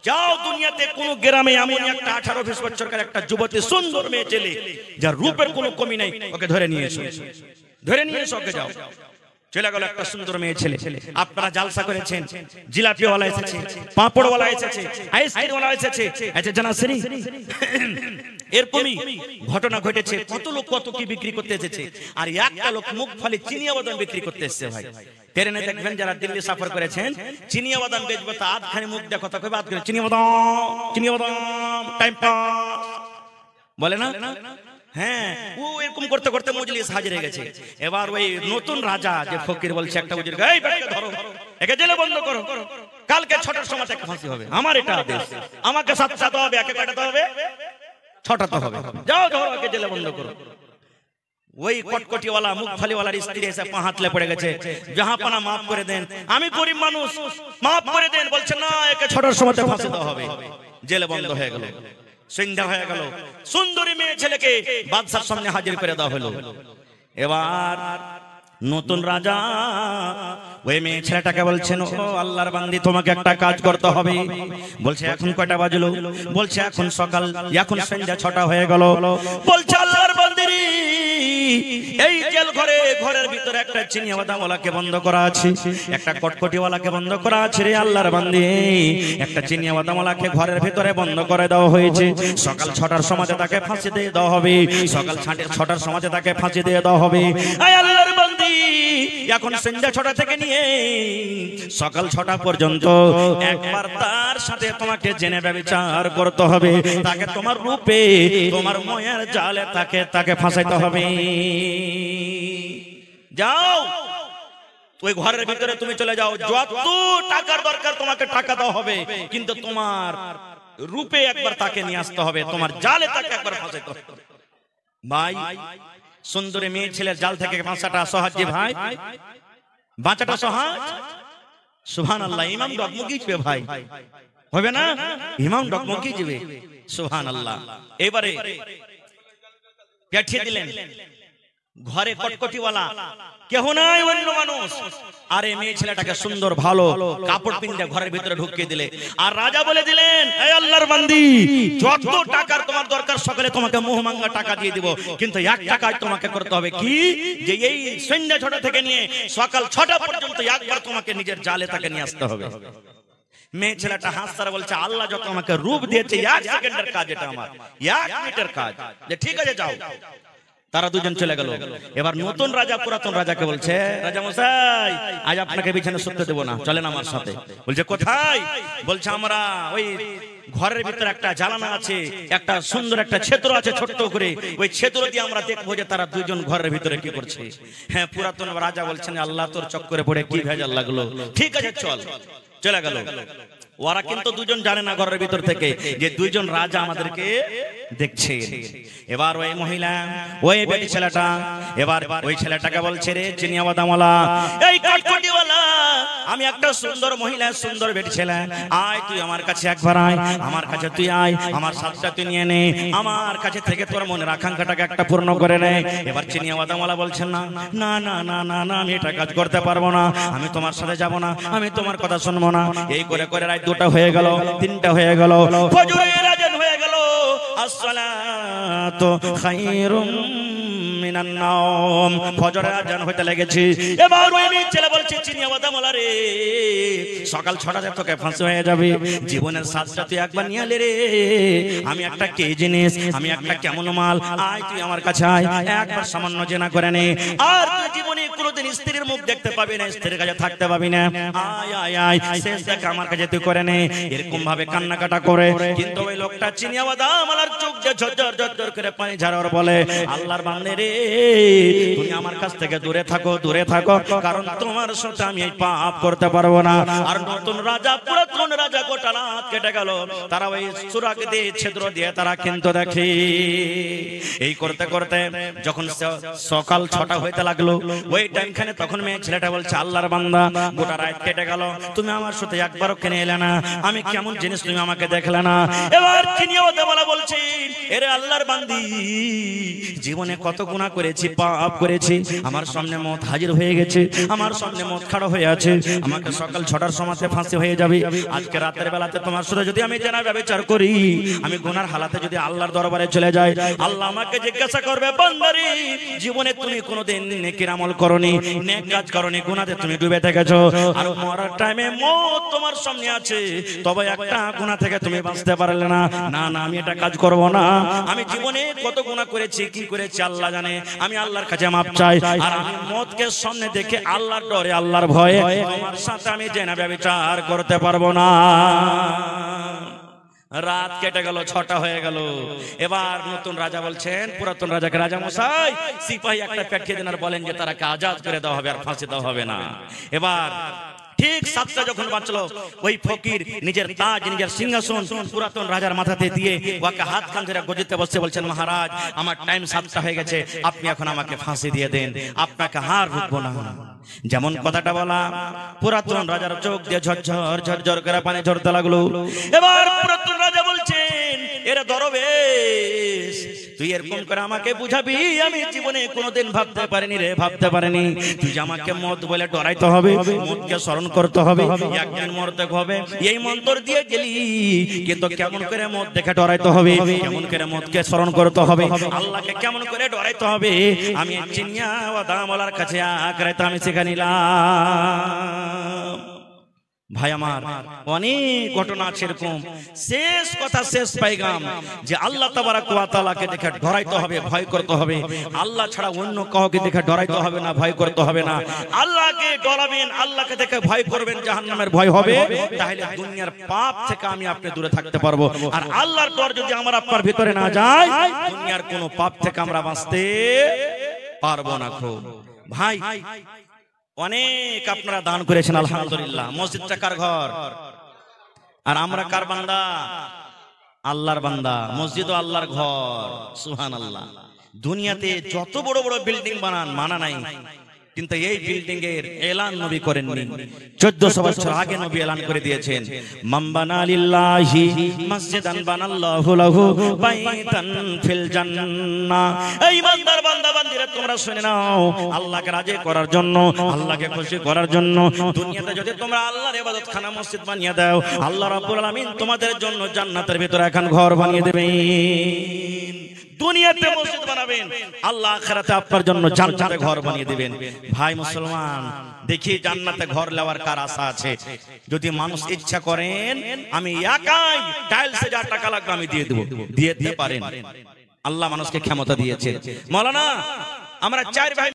যাও দুনিয়াতে কোন গ্রামে এমন একটা 18-20 বছরকার একটা যুবতী সুন্দর মেয়ে ছেলে, যার রূপের কোনো কমি নাই, ওকে ধরে নিয়ে এসো, ধরে নিয়ে এসো, ওকে যাও। চলে গেল একটা সুন্দর মেয়ে ছেলে। আপনারা জালসা করেছেন, জিলাপিওয়ালা এসেছে, পাঁপড়ওয়ালা এসেছে, আইসক্রিমওয়ালা এসেছে, আচ্ছা জানাসেনি এরকমই ঘটনা ঘটেছে। কত লোক কত কি বিক্রি করতে এসেছে, আর একটা লোক মুখ ফালি চিনিয়া বাদাম বিক্রি করতে এসেছে। ভাই ট্রেনে দেখবেন যারা দিল্লি সফর করেছেন, চিনিয়া বাদাম বেচবো তো আধখানি মুখ দিয়ে কথা কইবে, আধখানি চিনিয়া বাদাম টাইম পাস বলে না। হ্যাঁ, ও এরকম করতে করতে মজলিস হাজির হয়ে গেছে। এবার ওই নতুন রাজা যে ফকির বলছে একটা বুজুর্গ, এই বেটাকে ধরো, একে জেলে বন্ধ করো, কালকে 6টার সময় একটা ফাঁসি হবে। আমার এটা আদেশ, আমাকে সাথে হবে, একে কাটাতে হবে, 6টাতে হবে। যাও ধরো, একে জেলে বন্ধ করো। ওই কটকটিওয়ালা মুখ ফালিওয়ালার স্ত্রী এসে পা হাতলে পড়ে গেছে, জাহাপানা মাফ করে দেন, আমি গরিব মানুষ, মাফ করে দেন। বলছে না, একে 6টার সময় ফাঁসি দেওয়া হবে। জেলে বন্ধ হয়ে গেল, সন্ধ্যা হয়ে গেল। সুন্দরী মেয়ে ছেলেকে বাদশার সামনে হাজির করে দেওয়া হলো। এবার নতুন রাজা ওই মেয়ে ছেলেটাকে বলছেন, ও আল্লাহর বান্দি, তোমাকে একটা কাজ করতে হবে। বলছে এখন কয়টা বাজলো? বলছে এখন সকাল, এখন সন্ধ্যা 6টা হয়ে গেল। বলছে আল্লাহর বান্দি, এই জেল ঘরে, ঘরের ভিতরে একটা চিনিয়া বাদামওয়ালাকে বন্ধ করা আছে, একটা কটকটিওয়ালাকে বন্ধ করা আছে রে আল্লাহর বান্দি। একটা চিনিয়া বাদামওয়ালাকে ঘরের ভিতরে বন্ধ করে দেওয়া হয়েছে। সকাল 6টার সময় তাকে ফাঁসি দিয়ে দেওয়া হবে, সকাল 6টার সময় তাকে ফাঁসি দিয়ে দেওয়া হবে। আল্লাহর বান্দি, এখন সন্ধ্যা 6টা থেকে নিয়ে সকাল 6টা পর্যন্ত একবার তার সাথে তোমাকে জেনে ব্যভিচার করতে হবে, তাকে তোমার রূপে, তোমার ময়ের জালে তাকে ফাঁসাইতে হবে। যাও ওই ঘরের ভিতরে তুমি চলে যাও, যত টাকার দরকার তোমাকে টাকা দেওয়া হবে, কিন্তু তোমার রূপে একবার তাকে নিয়ে আসতে হবে, তোমার জালে তাকে একবার ফাঁসাইতে হবে। ভাই, সুন্দরী মেয়ে ছেলের জাল থেকে বাঁচাটা সহজ যে ভাই, বাঁচাটা সহজ। সুবহানাল্লাহ, ইমাম ডকমকি যাবে ভাই, হবে না? ইমাম ডকমকি যাবে, সুবহানাল্লাহ। এবারে পাঠিয়ে দিলেন ঘরে কটকটিওয়ালা, কেহ নাই, অন্য মানুষ। আরে মেয়ে ছেলেটাকে সুন্দর ভালো কাপড় পিন্দে ঘরের ভিতরে ঢুকিয়ে দিলে। আর রাজা বলে দিলেন, এই আল্লাহর বান্দি, যত টাকার তোমার দরকার সকালে তোমাকে মোহমাঙ্গা টাকা দিয়ে দিব, কিন্তু একটা কাজ তোমাকে করতে হবে, কি? যে এই সন্ধ্যা 6টা থেকে নিয়ে সকাল 6টা পর্যন্ত একবার তোমাকে নিজের জালে তাকে নিয়ে আসতে হবে। মেয়ে ছেলেটা হাসতারা বলছে, আল্লাহ যত আমাকে রূপ দিয়েছে, 1 সেকেন্ডের কাজ এটা, আমার 1 মিনিটের কাজ। যে ঠিক আছে যাও। তারা দুজন চলে গেল। এবার নতুন রাজা পুরাতন রাজাকে বলছে, রাজা মশাই, আজ আপনাকে বিছানা শুতে দেব না, চলেন আমার সাথে। বলছে কোথায়? বলছে আমরা ওই ঘরের ভিতরে একটা জানালা আছে, একটা সুন্দর একটা ছেত্র আছে ছোট্ট করে, ওই ছেত্র দিয়ে আমরা দেখবো যে তারা দুজন ঘরের ভিতরে কি করছে। হ্যাঁ, পুরাতন রাজা বলছেন, আল্লাহ তোর চক্করে পড়ে কি ভেজাল লাগলো, ঠিক আছে চল। চলে গেল। ওরা কিন্তু দুজন জানে না ঘরের ভিতর থেকে যে দুইজন রাজা আমাদেরকে দেখছে। এবার ওই মহিলা, ওই বেটি ছেলেটা, এবার ওই ছেলেটাকে বলছে, রে চিনিয়া বাদামওয়ালা, এই কটকটিওয়ালা, আমি একটা সুন্দর মহিলা, সুন্দর বেটি ছেলে, আয় তুই আমার কাছে একবার আয়, আমার কাছে তুই আয়, আমার সাথটা তুই নিয়ে নে, আমার কাছে থেকে তোর মনের আকাঙ্ক্ষাটাকে একটা পূর্ণ করে নে। এবার চিনিয়া বাদামওয়ালা বলছেন, না না না না না না, আমি এটা কাজ করতে পারবো না, আমি তোমার সাথে যাব না, আমি তোমার কথা শুনবো না। এই করে করে রাত 2টা হয়ে গেল, 3টা হয়ে গেল, ফজরের আযান হয়ে গেল। আসসালাতু খায়রুম মিনান নাওম, ফজরের আযান হইতে লেগেছে। এবার ওই মেয়ে ছেলে বলছে, চিনিয়া বাদামওয়ালা রে, সকাল 6টাতে তোকে ফাঁসি হয়ে যাবে, জীবনের সাজটা তুই একবার নিয়ে আলে রে, আমি একটা কে জিনিস, আমি একটা কেমন মাল, আয় তুই আমার কাছে আয়, একবার সামান্য জেনা করে নে, আর তুই জীবনে কোনোদিন স্ত্রীর মুখ দেখতে পাবি না, স্ত্রীর কাছে থাকতে পাবি না, আয় আয় আয়, শেষ দেখা আমার কাছে তুই করে নে। এরকম ভাবে কান্নাকাটা করে, কিন্তু ওই লোকটা চিনিয়া বাদামওয়ালার চোখ যে ঝরঝর ঝরঝর করে পানি ঝরার বলে, আল্লাহর বান্দে রে, তুমি আমার কাছ থেকে দূরে থাকো, দূরে থাকো, কারণ তোমার সাথে আমি এই পাপ করতে পারবো না। আর নতুন রাজা, পুরাতন রাজা গোটা রাত কেটে গেল, তারা ওই সুরাগ দিয়ে, ছিদ্র দিয়ে তারা কিন্তু দেখে। এই করতে করতে যখন সকাল 6টা হইতে লাগলো, ওই টাইমখানে তখন মেয়ে ছেলেটা বলছে, আল্লাহর বান্দা, গোটা রাত কেটে গেল, তুমি আমার সাথে একবারও কেনে এলে না, আমি কেমন জিনিস তুমি আমাকে দেখলে না। এবার চিনিয়া বাদামওয়ালা বলছে, এরে আল্লাহর বান্দি, জীবনে কত গুনাহ গুনাহ করেছি, পাপ করেছি, আমার সামনে মত হাজির হয়ে গেছে, আমার সামনে মত খাড়া হয়ে আছে, আমাকে সকাল 6টার সময়তে ফাঁসি হয়ে যাবে। আজকে রাতের বেলাতে তোমার সাথে যদি আমি জেনা ব্যভিচার করি, আমি গুনার হালাতে যদি আল্লাহর দরবারে চলে যাই, আল্লাহ আমাকে জিজ্ঞাসা করবে, বান্দারে জীবনে তুমি কোনোদিন নেকির আমল করনি, নেক কাজ করনি, গুনাতে তুমি ডুবে থেকেছো, আর মরার টাইমে মত তোমার সামনে আছে, তবে একটা গুনাহ থেকে তুমি বাঁচতে পারলে না। না না, আমি এটা কাজ করব না। আমি জীবনে কত গুনাহ করেছি, কি করেছি আল্লাহ জানে, আমি আল্লাহর কাছে মাপ চাই। আর আমি মতকে সামনে দেখে আল্লাহর ডরে, আল্লাহর ভয়ে তোমার সাথে আমি জেনা ব্যভিচার করতে পারবো না। রাত কেটে গেল, 6টা হয়ে গেল। এবার নতুন রাজা বলছেন পুরাতন রাজাকে, রাজা মশাই সিপাহী একটা পাঠিয়ে দেন আর বলেন যে তারাকে আজাদ করে দেওয়া হবে, আর ফাঁসি দেওয়া হবে না। এবার ঠিক 7টা যখন বাঁচলো, ওই ফকির নিজের তাজ, নিজের সিংহাসন পুরাতন রাজার মাথাতে দিয়ে ওকে হাত কান ধরে গদিতে বসে বলছেন, মহারাজ আমার টাইম 7টা হয়ে গেছে, আপনি এখন আমাকে ফাঁসি দিয়ে দেন, আপনাকে হার রুখবো না। যেমন কথাটা বলা, পুরাতন রাজার চোখ দিয়ে ঝরঝর ঝরঝর করে পানি ঝরতে লাগলো। এবার পুরাতন রাজা বলছেন, এরা দরবেশ, তুই এরকম করে আমাকে বুঝাবি, আমি জীবনে কোনোদিন ভাবতে পারিনি রে, ভাবতে পারিনি। তুই যে আমাকে মত বলে ডরাইতে হবে, মতকে স্মরণ করতে হবে, একদিন মরতে হবে, এই মন্ত্র দিয়ে গেলি, কিন্তু কেমন করে মত দেখে ডরাইতে হবে, কেমন করে মতকে স্মরণ করতে হবে, আল্লাহকে কেমন করে ডরাইতে হবে, আমি চিনিয়া ও দামওয়ালার কাছে আখরাতে আমি শিখে নিলাম। ভাই আমার, অনেক ঘটনা আছে এরকম। শেষ কথা, শেষ পাইগাম যে আল্লাহ তাবারাক ওয়া তাআলাকে দেখে ডরাইতে হবে, ভয় করতে হবে। আল্লাহ ছাড়া অন্য কাউকে দেখে ডরাইতে হবে না, ভয় করতে হবে না। আল্লাহকে ডরাবেন, আল্লাহকে দেখে ভয় করবেন, জাহান্নামের ভয় হবে, তাহলে দুনিয়ার পাপ থেকে আমি আপনি দূরে থাকতে পারবো। আর আল্লাহর ডর যদি আমার আপনার ভিতরে না যায়, দুনিয়ার কোনো পাপ থেকে আমরা বাঁচতে পারবো না। খুব ভাই, অনেক আপনারা দান করেছেন, আলহামদুলিল্লাহ। মসজিদটা কার ঘর? আর আমরা কার বান্দা? আল্লাহর বান্দা। মসজিদও আল্লাহর ঘর, সুবহানাল্লাহ। দুনিয়াতে যত বড় বড় বিল্ডিং বানান, মানা নাই, কিন্তু এই বিল্ডিং এর এলান নবী করেননি। 1400 বছর আগে নবী এলান করে দিয়েছেন, মান বানা লিল্লাহি মসজিদান বানাল্লাহু লাহু বাইতান ফিল জান্নাহ। এই ইমানদার বান্দা বান্দীরা তোমরা শুনে নাও, আল্লাহকে রাজি করার জন্য, আল্লাহকে খুশি করার জন্য দুনিয়াতে যদি তোমরা আল্লাহর ইবাদতখানা মসজিদ বানিয়ে দাও, আল্লাহ রাব্বুল আলামিন তোমাদের জন্য জান্নাতের ভিতরে এখন ঘর বানিয়ে দেবেন। দুনিয়াতে মসজিদ বানাবেন, আল্লাহ আখিরাতে আপনার জন্য জান্নাতে ঘর বানিয়ে দিবেন। ভাই মুসলমান, দেখি জান্নাতে ঘর নেওয়ার কার আশা আছে? যদি মানুষ ইচ্ছা করেন, আমি একাই টাইলসে যা টাকা লাগবে আমি দিয়ে দেব, দিয়ে দিতে পারেন। আল্লাহ মানুষকে ক্ষমতা দিয়েছে। মাওলানা, আমরা 4 ভাই